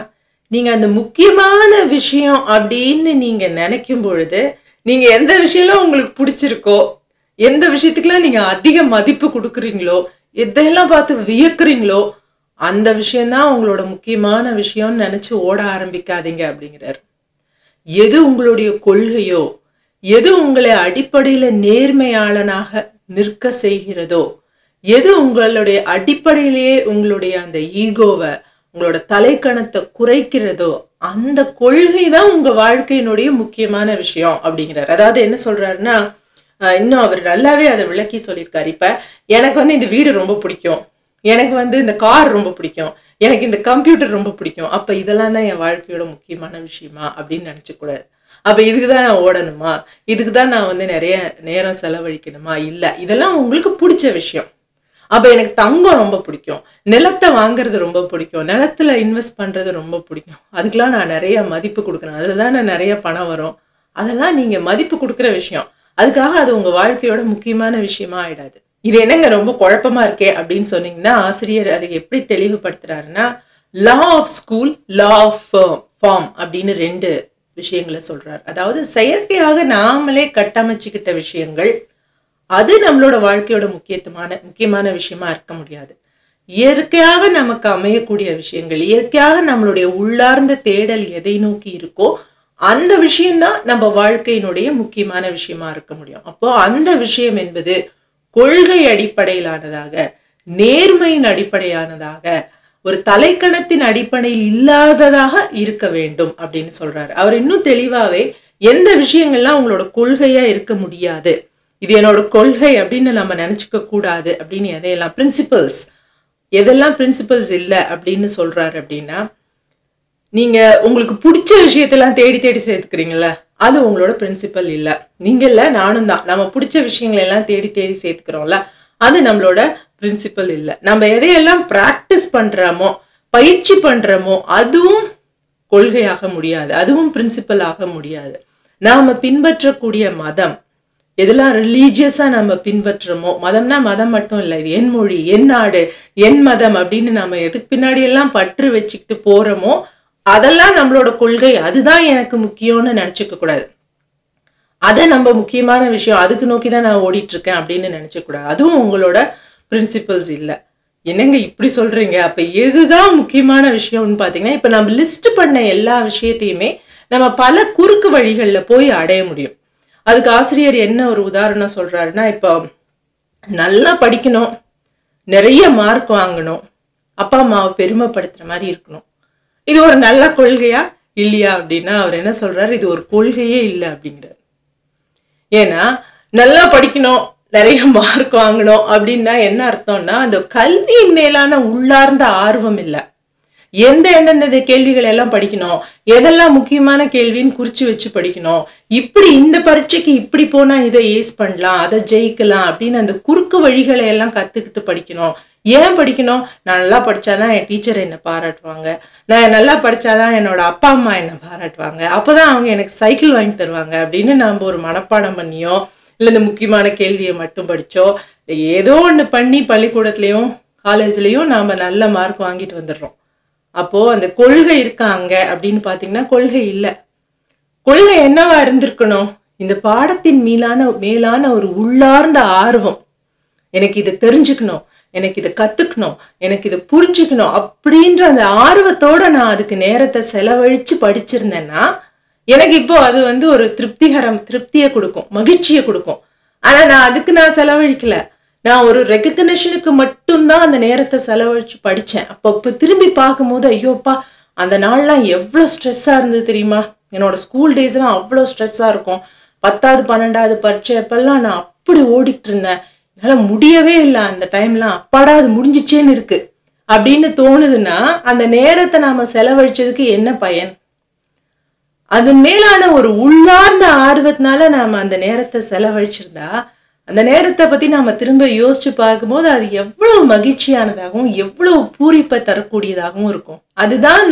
நீங்க அந்த முக்கியமான விஷயம் அப்படின்னு நீங்க நினைக்கும் பொழுது, நீங்க எந்த விஷயம் உங்களுக்கு பிடிச்சிருக்கோ, எந்த விஷயத்துக்குலாம் நீங்க அதிக மதிப்பு கொடுக்குறீங்களோ, எதெல்லாம் பார்த்து வியக்குறீங்களோ, அந்த விஷயம்தான் உங்களோட முக்கியமான விஷயம்னு நினைச்சு ஓட ஆரம்பிக்காதீங்க அப்படிங்கிறார். எது உங்களுடைய கொள்கையோ, எது உங்களை அடிப்படையில நேர்மையாளனாக நிற்க செய்கிறதோ, எது உங்களுடைய அடிப்படையிலேயே உங்களுடைய அந்த ஈகோவை, உங்களோட தலைக்கணத்தை குறைக்கிறதோ, அந்த கொள்கை தான் உங்க வாழ்க்கையினுடைய முக்கியமான விஷயம் அப்படிங்கிறார். அதாவது என்ன சொல்றாருன்னா, இன்னும் அவர் நல்லாவே அதை விளக்கி சொல்லியிருக்காரு. இப்ப எனக்கு வந்து இந்த வீடு ரொம்ப பிடிக்கும், எனக்கு வந்து இந்த கார் ரொம்ப பிடிக்கும், எனக்கு இந்த கம்ப்யூட்டர் ரொம்ப பிடிக்கும், அப்ப இதெல்லாம் தான் என் வாழ்க்கையோட முக்கியமான விஷயமா அப்படின்னு நினைச்சக்கூடாது. அப்ப இதுக்குதான் நான் ஓடணுமா, இதுக்குதான் நான் வந்து நிறைய நேரம் செலவழிக்கணுமா? இல்ல, இதெல்லாம் உங்களுக்கு பிடிச்ச விஷயம். அப்ப எனக்கு தங்கம் ரொம்ப பிடிக்கும், நிலத்தை வாங்குறது ரொம்ப பிடிக்கும், நிலத்துல இன்வெஸ்ட் பண்றது ரொம்ப பிடிக்கும், அதுக்கெல்லாம் நான் நிறைய மதிப்பு கொடுக்குறேன், அதுலதான் நான் நிறைய பணம் வரும். அதெல்லாம் நீங்க மதிப்பு கொடுக்குற விஷயம். அதுக்காக அது உங்க வாழ்க்கையோட முக்கியமான விஷயமா ஆயிடாது. இது என்னங்க ரொம்ப குழப்பமா இருக்கே அப்படின்னு சொன்னீங்கன்னா, ஆசிரியர் அதை எப்படி தெளிவுபடுத்துறாருன்னா, law of school, law of form அப்படின்னு 2 விஷயங்களை சொல்றாரு. அதாவது செயற்கையாக நாமளே கட்டமைச்சுக்கிட்ட விஷயங்கள் அது நம்மளோட வாழ்க்கையோட முக்கியமான விஷயமா இருக்க முடியாது. இயற்கையாக நமக்கு அமையக்கூடிய விஷயங்கள், இயற்கையாக நம்மளுடைய உள்ளார்ந்த தேடல் எதை நோக்கி இருக்கோ அந்த விஷயம்தான் நம்ம வாழ்க்கையினுடைய முக்கியமான விஷயமா இருக்க முடியும். அப்போ அந்த விஷயம் என்பது கொள்கை அடிப்படையிலானதாக, நேர்மையின் அடிப்படையானதாக, ஒரு தலைக்கணத்தின் அடிப்படையில் இல்லாததாக இருக்க வேண்டும் அப்படின்னு சொல்றாரு. அவர் இன்னும் தெளிவாவே எந்த விஷயங்கள்லாம் உங்களோட கொள்கையா இருக்க முடியாது, இது என்னோட கொள்கை அப்படின்னு நம்ம நினைச்சுக்க கூடாது அப்படின்னு எதையெல்லாம் பிரின்சிபல்ஸ், எதெல்லாம் பிரின்சிபல்ஸ் இல்லை அப்படின்னு சொல்றாரு அப்படின்னா, நீங்க உங்களுக்கு பிடிச்ச விஷயத்தெல்லாம் தேடி தேடி சேர்த்துக்கிறீங்கல்ல, அது உங்களோட பிரின்சிபல் இல்ல. நீங்க இல்ல, நானும் தான். நம்ம பிடிச்ச விஷயங்களை எல்லாம் தேடி தேடி சேர்த்துக்கிறோம்ல, அது நம்மளோட பிரின்சிபல் இல்ல. நம்ம எதையெல்லாம் பிராக்டிஸ் பண்றோமோ, பயிற்சி பண்றோமோ, அதுவும் கொள்கையாக முடியாது, அதுவும் பிரின்சிபல் ஆக முடியாது. நாம பின்பற்றக்கூடிய மதம், எதெல்லாம் ரிலீஜியஸா நம்ம பின்பற்றமோ, மதம்னா மதம் மட்டும் இல்லை, இது என் மொழி, என் நாடு, என் மதம் அப்படின்னு நம்ம எதுக்கு பின்னாடி எல்லாம் பற்று வச்சுக்கிட்டு போறோமோ அதெல்லாம் நம்மளோட கொள்கை, அதுதான் எனக்கு முக்கியம்னு நினைச்சுக்க கூடாது. அதை நம்ம முக்கியமான விஷயம், அதுக்கு நோக்கி தான் நான் ஓடிட்டு இருக்கேன் அப்படின்னு நினைச்ச கூடாது. அதுவும் உங்களோட பிரின்சிபல்ஸ் இல்லை. என்னங்க இப்படி சொல்றீங்க? அப்ப எதுதான் முக்கியமான விஷயம்னு பாத்தீங்கன்னா, இப்ப நம்ம லிஸ்ட் பண்ண எல்லா விஷயத்தையுமே நம்ம பல குறுக்கு வழிகள்ல போய் அடைய முடியும். அதுக்கு ஆசிரியர் என்ன ஒரு உதாரணம் சொல்றாருன்னா, இப்போ நல்லா படிக்கணும், நிறைய மார்க் வாங்கணும், அப்பா அம்மாவை பெருமைப்படுத்துற மாதிரி இருக்கணும், இது ஒரு நல்ல கொள்கையா இல்லையா அப்படின்னா அவர் என்ன சொல்றாரு, இது ஒரு கொள்கையே இல்லை அப்படிங்கிறார். ஏன்னா நல்லா படிக்கணும், நிறைய மார்க் வாங்கணும் அப்படின்னா என்ன அர்த்தம்னா, அந்த கல்வியின் மேலான உள்ளார்ந்த ஆர்வம் இல்லை. எந்தெந்த கேள்விகள் எல்லாம் படிக்கணும், எதெல்லாம் முக்கியமான கேள்வின்னு குறிச்சு வச்சு படிக்கணும், இப்படி இந்த பரீட்சைக்கு இப்படி போனா இதை ஏஸ் பண்ணலாம், அதை ஜெயிக்கலாம் அப்படின்னு அந்த குறுக்கு வழிகளை எல்லாம் கத்துக்கிட்டு படிக்கணும். ஏன் படிக்கணும்? நான் நல்லா படிச்சாதான் என் டீச்சர் என்னை பாராட்டுவாங்க, நான் நல்லா படிச்சாதான் என்னோட அப்பா அம்மா என்னை பாராட்டுவாங்க, அப்பதான் அவங்க எனக்கு சைக்கிள் வாங்கி தருவாங்க அப்படின்னு நம்ம ஒரு மனப்பாடம் பண்ணியோ, இல்லை இந்த முக்கியமான கேள்வியை மட்டும் படிச்சோ, ஏதோ ஒன்று பண்ணி பள்ளிக்கூடத்துலயும் காலேஜ்லயும் நாம நல்ல மார்க் வாங்கிட்டு வந்துடுறோம். அப்போ அந்த கொள்கை இருக்காங்க அப்படின்னு பாத்தீங்கன்னா கொள்கை இல்லை. கொள்கை என்னவா இருந்திருக்கணும்? இந்த பாடத்தின் மேலான ஒரு உள்ளார்ந்த ஆர்வம், எனக்கு இதை தெரிஞ்சுக்கணும், எனக்கு இதை கத்துக்கணும், எனக்கு இதை புரிஞ்சுக்கணும் அப்படின்ற அந்த ஆர்வத்தோட நான் அதுக்கு நேரத்தை செலவழிச்சு படிச்சிருந்தேன்னா எனக்கு இப்போ அது வந்து ஒரு திருப்தியை கொடுக்கும், மகிழ்ச்சியை கொடுக்கும். ஆனா நான் செலவழிக்கல, நான் ஒரு ரெகக்னிஷனுக்கு மட்டும்தான் அந்த நேரத்தை செலவழிச்சு படிச்சேன். அப்ப திரும்பி பார்க்கும்போது ஐயோப்பா, அந்த நாள்லாம் எவ்வளவு ஸ்ட்ரெஸ்ஸா இருந்தது தெரியுமா? என்னோட ஸ்கூல் டேஸ் எல்லாம் அவ்வளவு ஸ்ட்ரெஸ்ஸா இருக்கும். 10வது 12வது பரீட்சை அப்பெல்லாம் நான் அப்படி ஓடிட்டு இருந்தேன், என்னால முடியவே இல்லை, அந்த டைம்லாம் அப்பாடா அது முடிஞ்சிச்சேன்னு இருக்கு அப்படின்னு தோணுதுன்னா அந்த நேரத்தை நாம செலவழிச்சதுக்கு என்ன பயன்? அது மேலான ஒரு உள்ளார்ந்த ஆர்வத்தினால நாம அந்த நேரத்தை செலவழிச்சிருந்தா அந்த நேரத்தை பத்தி நாம திரும்ப யோசிச்சு பார்க்கும்போது அது எவ்வளவு மகிழ்ச்சியானதாகவும் எவ்வளவு பூரிப்பை தரக்கூடியதாகவும் இருக்கும். அதுதான்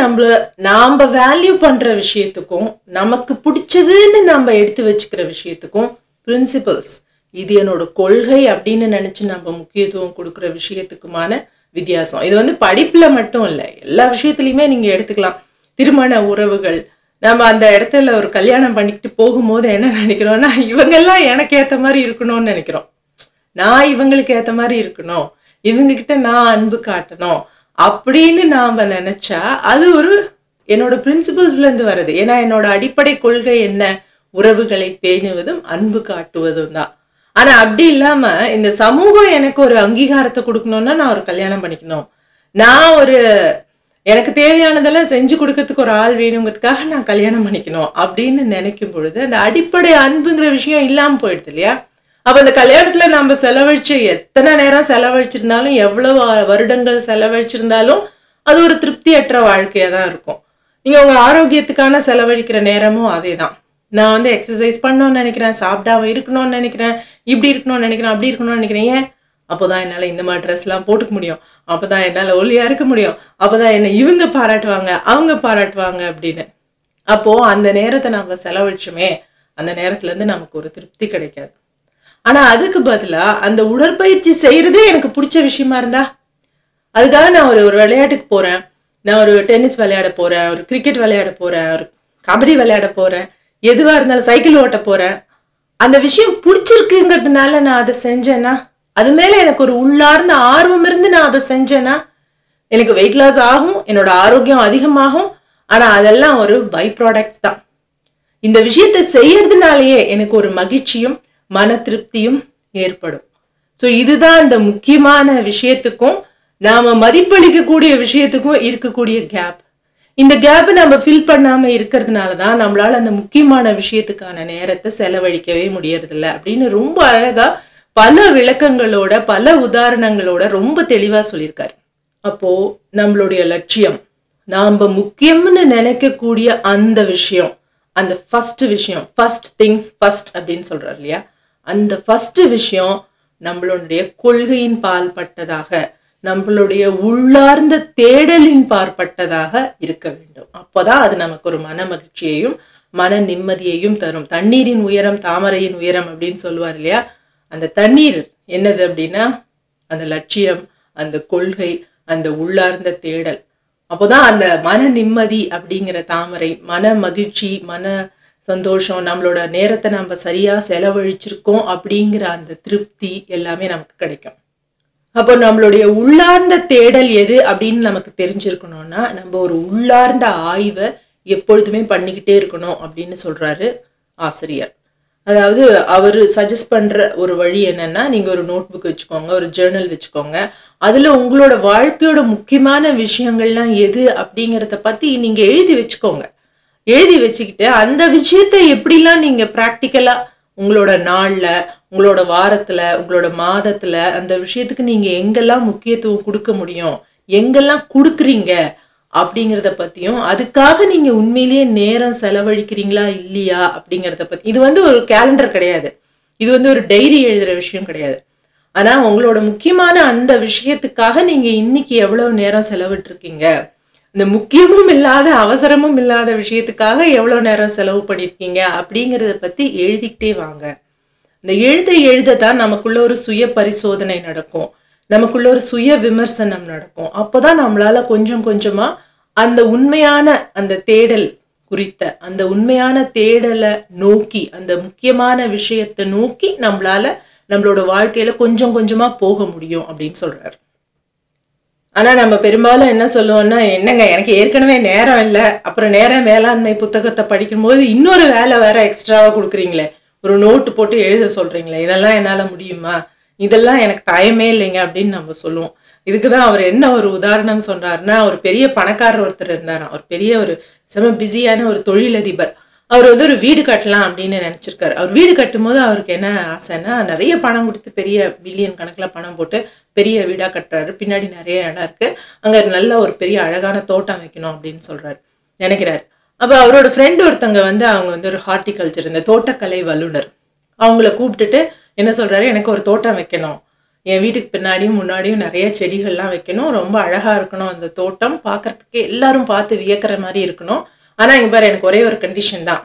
நாம வேல்யூ பண்ற விஷயத்துக்கும் நமக்கு பிடிச்சதுன்னு நம்ம எடுத்து வச்சுக்கிற விஷயத்துக்கும் பிரின்சிபல்ஸ், இது என்னோட கொள்கை அப்படின்னு நினைச்சு நம்ம முக்கியத்துவம் கொடுக்குற விஷயத்துக்குமான வித்தியாசம். இது வந்து படிப்புல மட்டும் இல்லை, எல்லா விஷயத்துலயுமே நீங்க எடுத்துக்கலாம். திருமண உறவுகள், நம்ம அந்த இடத்துல ஒரு கல்யாணம் பண்ணிக்கிட்டு போகும்போது என்ன நினைக்கிறோம்னா, இவங்கெல்லாம் எனக்கு ஏத்த மாதிரி இருக்கணும்னு நினைக்கிறோம், நான் இவங்களுக்கு ஏத்த மாதிரி இருக்கணும், இவங்க கிட்ட நான் அன்பு காட்டணும் அப்படின்னு நாம நினைச்சா அது ஒரு என்னோட பிரின்சிபல்ஸ்ல இருந்து வருது. ஏன்னா என்னோட அடிப்படை கொள்கை என்ன? உறவுகளை பேணுவதும் அன்பு காட்டுவதும் தான். ஆனா அப்படி இல்லாம இந்த சமூகம் எனக்கு ஒரு அங்கீகாரத்தை கொடுக்கணும்னா நான் ஒரு கல்யாணம் பண்ணிக்கணும், நான் எனக்கு தேவையானதெல்லாம் செஞ்சு கொடுக்கறதுக்கு ஒரு ஆள் வேணுங்கிறதுக்காக நான் கல்யாணம் பண்ணிக்கணும் அப்படின்னு நினைக்கும் பொழுது அந்த அடிப்படை அன்புங்கிற விஷயம் இல்லாம போயிடுது இல்லையா? அப்ப அந்த கல்யாணத்துல நம்ம செலவழிச்சு எத்தனை நேரம் செலவழிச்சிருந்தாலும், எவ்வளவு வருடங்கள் செலவழிச்சிருந்தாலும் அது ஒரு திருப்தியற்ற வாழ்க்கையா தான் இருக்கும். நீங்க உங்க ஆரோக்கியத்துக்கான செலவழிக்கிற நேரமும் அதே தான். நான் வந்து எக்ஸசைஸ் பண்ணணும்னு நினைக்கிறேன், சாப்பிடாம இருக்கணும்னு நினைக்கிறேன், இப்படி இருக்கணும்னு நினைக்கிறேன், அப்படி இருக்கணும்னு நினைக்கிறேன். ஏன்? அப்போதான் என்னால் இந்த மாதிரி ட்ரெஸ்லாம் போட்டுக்க முடியும், அப்போதான் என்னால் ஒல்லியாக இருக்க முடியும், அப்போதான் என்னை இவங்க பாராட்டுவாங்க, அவங்க பாராட்டுவாங்க அப்படின்னு. அப்போது அந்த நேரத்தை நம்ம செலவழிச்சுமே அந்த நேரத்துலேருந்து நமக்கு ஒரு திருப்தி கிடைக்காது. ஆனால் அதுக்கு பதிலாக அந்த உடற்பயிற்சி செய்கிறதே எனக்கு பிடிச்ச விஷயமா இருந்தா, அதுக்காக நான் ஒரு விளையாட்டுக்கு போகிறேன், நான் ஒரு டென்னிஸ் விளையாட போகிறேன், ஒரு கிரிக்கெட் விளையாட போகிறேன், ஒரு கபடி விளையாட போகிறேன், எதுவாக இருந்தாலும் சைக்கிள் ஓட்ட போகிறேன், அந்த விஷயம் பிடிச்சிருக்குங்கிறதுனால நான் அதை செஞ்சேன்னா, அது மேலே எனக்கு ஒரு உள்ளார்ந்த ஆர்வம் இருந்து நான் அதை செஞ்சேன்னா எனக்கு வெயிட் லாஸ் ஆகும், என்னோட ஆரோக்கியம் அதிகமாகும். ஆனால் அதெல்லாம் ஒரு பை ப்ராடக்ட்ஸ் தான். இந்த விஷயத்தை செய்யறதுனாலேயே எனக்கு ஒரு மகிழ்ச்சியும் மன திருப்தியும் ஏற்படும். ஸோ இதுதான் இந்த முக்கியமான விஷயத்துக்கும் நாம மதிப்பளிக்கக்கூடிய விஷயத்துக்கும் இருக்கக்கூடிய கேப். இந்த கேப் நம்ம ஃபில் பண்ணாம இருக்கிறதுனால தான் நம்மளால அந்த முக்கியமான விஷயத்துக்கான நேரத்தை செலவழிக்கவே முடியறதில்ல அப்படின்னு ரொம்ப அழகா பல விளக்கங்களோட பல உதாரணங்களோட ரொம்ப தெளிவா சொல்லியிருக்காரு. அப்போ நம்மளுடைய லட்சியம், நாம முக்கியம்னு நினைக்கக்கூடிய அந்த விஷயம், அந்த ஃபர்ஸ்ட் விஷயம், ஃபர்ஸ்ட் திங்ஸ் ஃபர்ஸ்ட் அப்படின்னு சொல்றாரு இல்லையா, அந்த ஃபர்ஸ்ட் விஷயம் நம்மளுடைய கொள்கையின் பால் பட்டதாக, நம்மளுடைய உள்ளார்ந்த தேடலின் பார்ப்பட்டதாக இருக்க வேண்டும். அப்போதான் அது நமக்கு ஒரு மன மகிழ்ச்சியையும் மன நிம்மதியையும் தரும். தண்ணீரின் உயரம் தாமரையின் உயரம் அப்படின்னு சொல்லுவார் இல்லையா, அந்த தண்ணீர் என்னது அப்படின்னா அந்த லட்சியம், அந்த கொள்கை, அந்த உள்ளார்ந்த தேடல். அப்போதான் அந்த மன நிம்மதி அப்படிங்கிற தாமரை, மன மகிழ்ச்சி, மன சந்தோஷம், நம்மளோட நேரத்தை நம்ம சரியா செலவழிச்சிருக்கோம் அப்படிங்கிற அந்த திருப்தி எல்லாமே நமக்கு கிடைக்கும். அப்போ நம்மளுடைய உள்ளார்ந்த தேடல் எது அப்படின்னு நமக்கு தெரிஞ்சிருக்கணும்னா நம்ம ஒரு உள்ளார்ந்த ஆய்வை எப்பொழுதுமே பண்ணிக்கிட்டே இருக்கணும் அப்படின்னு சொல்றாரு ஆசிரியர். அதாவது அவர் சஜஸ்ட் பண்ற ஒரு வழி என்னன்னா, நீங்க ஒரு நோட் புக் வச்சுக்கோங்க, ஒரு ஜேர்னல் வச்சுக்கோங்க, அதுல உங்களோட வாழ்க்கையோட முக்கியமான விஷயங்கள்லாம் எது அப்படிங்கிறத பத்தி நீங்க எழுதி வச்சுக்கோங்க. எழுதி வச்சுக்கிட்டு அந்த விஷயத்த எப்படிலாம் நீங்க பிராக்டிக்கலா உங்களோட நாள்ல, உங்களோட வாரத்துல, உங்களோட மாதத்துல அந்த விஷயத்துக்கு நீங்க எங்கெல்லாம் முக்கியத்துவம் கொடுக்க முடியும், எங்கெல்லாம் கொடுக்குறீங்க அப்படிங்கிறத பத்தியும், அதுக்காக நீங்க உண்மையிலேயே நேரம் செலவழிக்கிறீங்களா இல்லையா அப்படிங்கிறத பத்தி. இது வந்து ஒரு கேலண்டர் கிடையாது, இது வந்து ஒரு டைரி எழுதுற விஷயம் கிடையாது. ஆனா உங்களோட முக்கியமான அந்த விஷயத்துக்காக நீங்க இன்னைக்கு எவ்வளவு நேரம் செலவிட்டிருக்கீங்க, இந்த முக்கியமும் இல்லாத அவசரமும் இல்லாத விஷயத்துக்காக எவ்வளவு நேரம் செலவு பண்ணிருக்கீங்க அப்படிங்கிறத பத்தி எழுதிக்கிட்டே வாங்க. இந்த எழுதத்தான் நமக்குள்ள ஒரு சுய பரிசோதனை நடக்கும், நமக்குள்ள ஒரு சுய விமர்சனம் நடக்கும். அப்போதான் நம்மளால கொஞ்சம் கொஞ்சமா அந்த உண்மையான அந்த தேடல் குறித்த அந்த உண்மையான தேடலை நோக்கி, அந்த முக்கியமான விஷயத்தை நோக்கி நம்மளால நம்மளோட வாழ்க்கையில கொஞ்சம் கொஞ்சமா போக முடியும் அப்படின்னு சொல்றாரு. ஆனா நம்ம பெரும்பாலும் என்ன சொல்லுவோம்னா, என்னங்க எனக்கு ஏற்கனவே நேரம் இல்லை, அப்புறம் நேர மேலாண்மை புத்தகத்தை படிக்கும்போது இன்னொரு வேலை வேற எக்ஸ்ட்ராவா கொடுக்குறீங்களே, ஒரு நோட்டு போட்டு எழுத சொல்றீங்களே, இதெல்லாம் என்னால முடியுமா, இதெல்லாம் எனக்கு டைமே இல்லைங்க அப்படின்னு நம்ம சொல்லுவோம். இதுக்குதான் அவர் என்ன ஒரு உதாரணம் சொல்றாருன்னா, ஒரு பெரிய பணக்காரர் ஒருத்தர் இருந்தாராம், ஒரு பெரிய ஒரு செம பிஸியான ஒரு தொழிலதிபர். அவர் வந்து ஒரு வீடு கட்டலாம் அப்படின்னு நினைச்சிருக்காரு. அவர் வீடு கட்டும் போது அவருக்கு என்ன ஆசைன்னா, நிறைய பணம் கொடுத்து பெரிய பில்லியன் கணக்கில் பணம் போட்டு பெரிய வீடா கட்டுறாரு. பின்னாடி நிறைய இடம் இருக்கு, அங்க நல்ல ஒரு பெரிய அழகான தோட்டம் வைக்கணும் அப்படின்னு நினைக்கிறாரு. அப்ப அவரோட ஃப்ரெண்டு ஒருத்தங்க வந்து அவங்க வந்து ஒரு ஹார்டிகல்ச்சர், இந்த தோட்டக்கலை வல்லுனர், அவங்கள கூப்பிட்டுட்டு என்ன சொல்றாரு, எனக்கு ஒரு தோட்டம் வைக்கணும், என் வீட்டுக்கு பின்னாடியும் முன்னாடியும் நிறைய செடிகள்லாம் வைக்கணும், ரொம்ப அழகா இருக்கணும் அந்த தோட்டம், பார்க்கறதுக்கு எல்லாரும் பார்த்து வியக்கிற மாதிரி இருக்கணும். ஆனா இங்க பாரு, எனக்கு ஒரே ஒரு கண்டிஷன் தான்,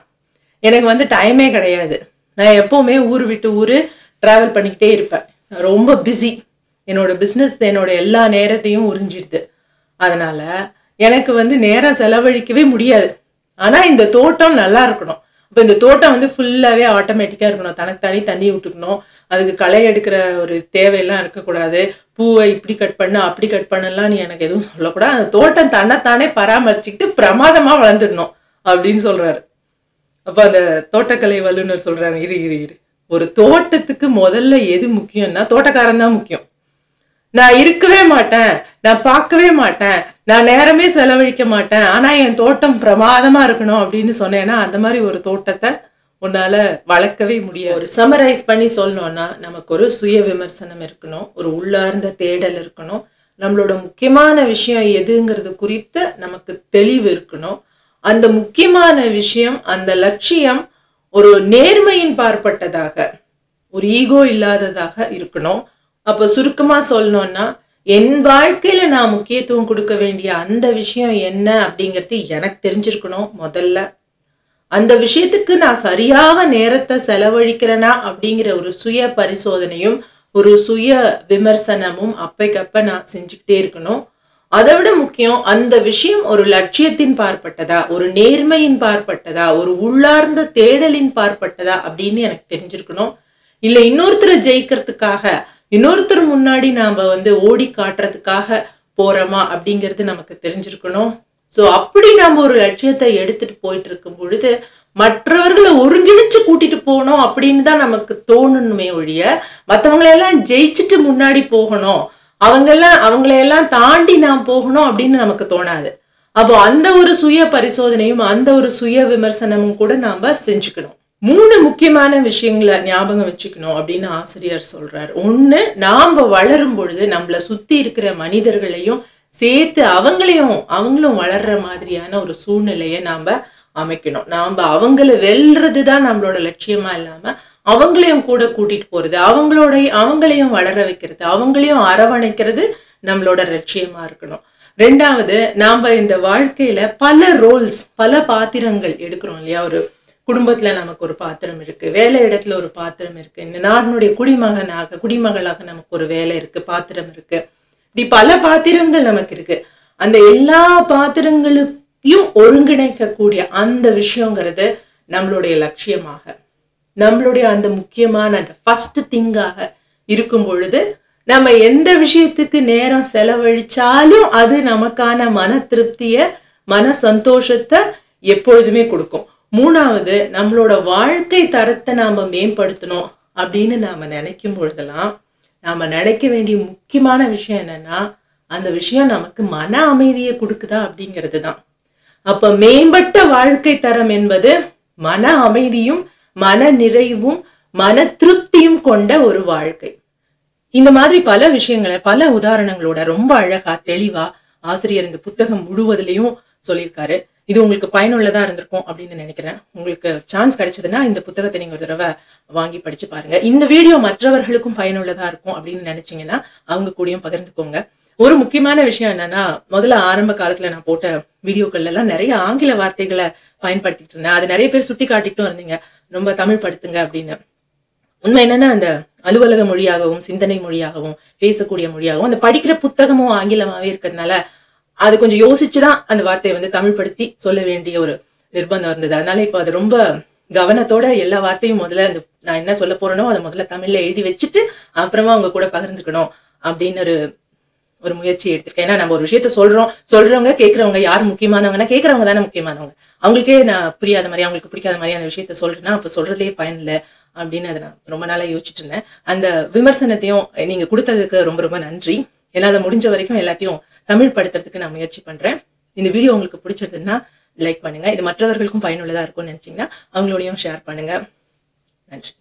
எனக்கு வந்து டைமே கிடையாது, நான் எப்பவுமே ஊர் விட்டு ஊர் டிராவல் பண்ணிக்கிட்டே இருப்பேன், ரொம்ப பிஸி, என்னோட பிஸ்னஸ் என்னோட எல்லா நேரத்தையும் உறிஞ்சிடுது, அதனால எனக்கு வந்து நேரம் செலவழிக்கவே முடியாது. ஆனா இந்த தோட்டம் நல்லா இருக்கணும். இப்போ இந்த தோட்டம் வந்து ஃபுல்லாவே ஆட்டோமேட்டிக்கா இருக்கணும், தனக்கு தண்ணி விட்டுக்கணும், அதுக்கு களை எடுக்கிற ஒரு தேவையெல்லாம் இருக்கக்கூடாது, பூவை இப்படி கட் பண்ண அப்படி கட் பண்ணலாம் நீ எனக்கு எதுவும் சொல்லக்கூடாது, அந்த தோட்டம் தன்னைத்தானே பராமரிச்சுக்கிட்டு பிரமாதமா வளர்ந்துடணும் அப்படின்னு சொல்றாரு. அப்ப அந்த தோட்டக்கலை வல்லுநர் சொல்றாங்க, இரு ஒரு தோட்டத்துக்கு முதல்ல எது முக்கியம்னா தோட்டக்காரன் தான் முக்கியம். நான் இருக்கவே மாட்டேன், நான் பார்க்கவே மாட்டேன், நான் நேரமே செலவழிக்க மாட்டேன், ஆனா என் தோட்டம் பிரமாதமா இருக்கணும் அப்படின்னு சொன்னேன்னா அந்த மாதிரி ஒரு தோட்டத்தை உன்னால வளர்க்கவே முடியாது. ஒரு சமரைஸ் பண்ணி சொல்லணும்னா, நமக்கு ஒரு சுய விமர்சனம் இருக்கணும், ஒரு உள்ளார்ந்த தேடல் இருக்கணும், நம்மளோட முக்கியமான விஷயம் எதுங்கிறது குறித்து நமக்கு தெளிவு இருக்கணும், அந்த முக்கியமான விஷயம், அந்த லட்சியம் ஒரு நேர்மையின் பார்ப்பட்டதாக, ஒரு ஈகோ இல்லாததாக இருக்கணும். அப்ப சுருக்கமா சொல்லணும்னா, என் வாழ்க்கையில நான் முக்கியத்துவம் கொடுக்க வேண்டிய அந்த விஷயம் என்ன அப்படிங்கிறது எனக்கு தெரிஞ்சிருக்கணும் முதல்ல. அந்த விஷயத்துக்கு நான் சரியாக நேரத்தை செலவழிக்கிறேனா அப்படிங்கிற ஒரு சுய பரிசோதனையும் ஒரு சுய விமர்சனமும் அப்பைக்கப்ப நான் செஞ்சுக்கிட்டே இருக்கணும். அதை விட முக்கியம், அந்த விஷயம் ஒரு லட்சியத்தின் பார்ப்பட்டதா, ஒரு நேர்மையின் பார்ப்பட்டதா, ஒரு உள்ளார்ந்த தேடலின் பார்ப்பட்டதா அப்படின்னு எனக்கு தெரிஞ்சிருக்கணும். இல்ல இன்னொருத்தரை ஜெயிக்கிறதுக்காக, இன்னொருத்தர் முன்னாடி நாம ஓடி காட்டுறதுக்காக போறோமா அப்படிங்கிறது நமக்கு தெரிஞ்சிருக்கணும். சோ அப்படி நாம ஒரு லட்சியத்தை எடுத்துட்டு போயிட்டு இருக்கும் பொழுது மற்றவர்களை ஒருங்கிணைச்சு கூட்டிட்டு போகணும் அப்படின்னு தான் நமக்கு தோணணுமே ஒழிய, மற்றவங்களையெல்லாம் ஜெயிச்சுட்டு முன்னாடி போகணும், அவங்களையெல்லாம் தாண்டி நாம் போகணும் அப்படின்னு நமக்கு தோணாது. அப்போ அந்த ஒரு சுய பரிசோதனையும் அந்த ஒரு சுய விமர்சனமும் கூட நாம செஞ்சுக்கணும். 3 முக்கியமான விஷயங்களை ஞாபகம் வச்சுக்கணும் அப்படின்னு ஆசிரியர் சொல்றாரு. 1, நாம வளரும் பொழுது நம்மள சுத்தி இருக்கிற மனிதர்களையும் சேர்த்து அவங்களும் வளர்ற மாதிரியான ஒரு சூழ்நிலையை நாம அமைக்கணும். நாம அவங்கள வெல்றதுதான் நம்மளோட லட்சியமா இல்லாம அவங்களையும் கூட கூட்டிட்டு போறது, அவங்களையும் வளர வைக்கிறது, அவங்களையும் அரவணைக்கிறது நம்மளோட லட்சியமா இருக்கணும். 2வது, நாம இந்த வாழ்க்கையில பல ரோல்ஸ், பல பாத்திரங்கள் எடுக்கிறோம் இல்லையா? ஒரு குடும்பத்துல நமக்கு ஒரு பாத்திரம் இருக்கு, வேலை இடத்துல ஒரு பாத்திரம் இருக்கு, இந்த நாட்டினுடைய குடிமகளாக நமக்கு ஒரு வேலை இருக்கு, பாத்திரம் இருக்கு. இப்படி பல பாத்திரங்கள் நமக்கு இருக்கு. அந்த எல்லா பாத்திரங்களுக்கும் ஒருங்கிணைக்கக்கூடிய அந்த விஷயங்கிறது நம்மளுடைய லட்சியமாக, நம்மளுடைய அந்த முக்கியமான அந்த ஃபர்ஸ்ட் திங்காக இருக்கும் பொழுது நம்ம எந்த விஷயத்துக்கு நேரம் செலவழிச்சாலும் அது நமக்கான மன திருப்திய, மன சந்தோஷத்தை எப்பொழுதுமே கொடுக்கும். 3வது, நம்மளோட வாழ்க்கை தரத்தை நாம மேம்படுத்தணும் அப்படின்னு நாம நினைக்கும் பொழுதெல்லாம் நாம நினைக்க வேண்டிய முக்கியமான விஷயம் என்னன்னா, அந்த விஷயம் நமக்கு மன அமைதியை கொடுக்குதா அப்படிங்கிறது தான். அப்ப மேம்பட்ட வாழ்க்கை தரம் என்பது மன அமைதியும் மன நிறைவும் மன திருப்தியும் கொண்ட ஒரு வாழ்க்கை. இந்த மாதிரி பல விஷயங்களை பல உதாரணங்களோட ரொம்ப அழகா தெளிவா ஆசிரியர் இந்த புத்தகம் முழுவதிலையும் சொல்லியிருக்காரு. இது உங்களுக்கு பயனுள்ளதா இருந்திருக்கும் அப்படின்னு நினைக்கிறேன். உங்களுக்கு சான்ஸ் கிடைச்சதுன்னா இந்த புத்தகத்தை நீங்க ஒரு தடவை வாங்கி படிச்சு பாருங்க. இந்த வீடியோ மற்றவர்களுக்கும் பயனுள்ளதா இருக்கும் அப்படின்னு நினைச்சீங்கன்னா அவங்க கூடயும் பகிர்ந்துக்கோங்க. ஒரு முக்கியமான விஷயம் என்னன்னா, முதல்ல ஆரம்ப காலத்துல நான் போட்ட வீடியோக்கள்ல எல்லாம் நிறைய ஆங்கில வார்த்தைகளை பயன்படுத்திட்டு இருந்தேன். அது நிறைய பேர் சுட்டி காட்டிட்டும் இருந்தீங்க, ரொம்ப தமிழ் படுத்துங்க அப்படின்னு. உண்மை என்னன்னா, அந்த அலுவலக மொழியாகவும் சிந்தனை மொழியாகவும் பேசக்கூடிய மொழியாகவும் அந்த படிக்கிற புத்தகமும் ஆங்கிலமாவே இருக்கிறதுனால அது கொஞ்சம் யோசிச்சுதான் அந்த வார்த்தையை தமிழ் படுத்தி சொல்ல வேண்டிய ஒரு நிர்பந்தம் இருந்தது. அதனால இப்ப அது ரொம்ப கவனத்தோட எல்லா வார்த்தையும் முதல்ல நான் என்ன சொல்ல போறேனோ அதை முதல்ல தமிழ்ல எழுதி வச்சுட்டு அப்புறமா அவங்க கூட பகிர்ந்துக்கணும் அப்படின்னு ஒரு முயற்சி எடுத்திருக்கேன். ஏன்னா நம்ம ஒரு விஷயத்த சொல்றவங்க கேட்கறவங்க யார் முக்கியமானவங்கன்னா, கேட்கறவங்க தானே முக்கியமானவங்க. அவங்களுக்கே நான் புரியாத மாதிரி, அவங்களுக்கு பிடிக்காத மாதிரி அந்த விஷயத்த சொல்றேன்னா அப்ப சொல்றதுலயே பயன் இல்லை அப்படின்னு அதை நான் ரொம்ப நாளா யோசிச்சுட்டு இருந்தேன். அந்த விமர்சனத்தையும் நீங்க கொடுத்ததுக்கு ரொம்ப ரொம்ப நன்றி. என்னால முடிஞ்ச வரைக்கும் எல்லாத்தையும் தமிழ் படுத்துறதுக்கு நான் முயற்சி பண்றேன். இந்த வீடியோ உங்களுக்கு பிடிச்சிருந்ததுன்னா லைக் பண்ணுங்க. இது மற்றவர்களுக்கும் பயனுள்ளதா இருக்கும்னு நினைச்சீங்கன்னா அவங்களோடையும் ஷேர் பண்ணுங்க. நன்றி.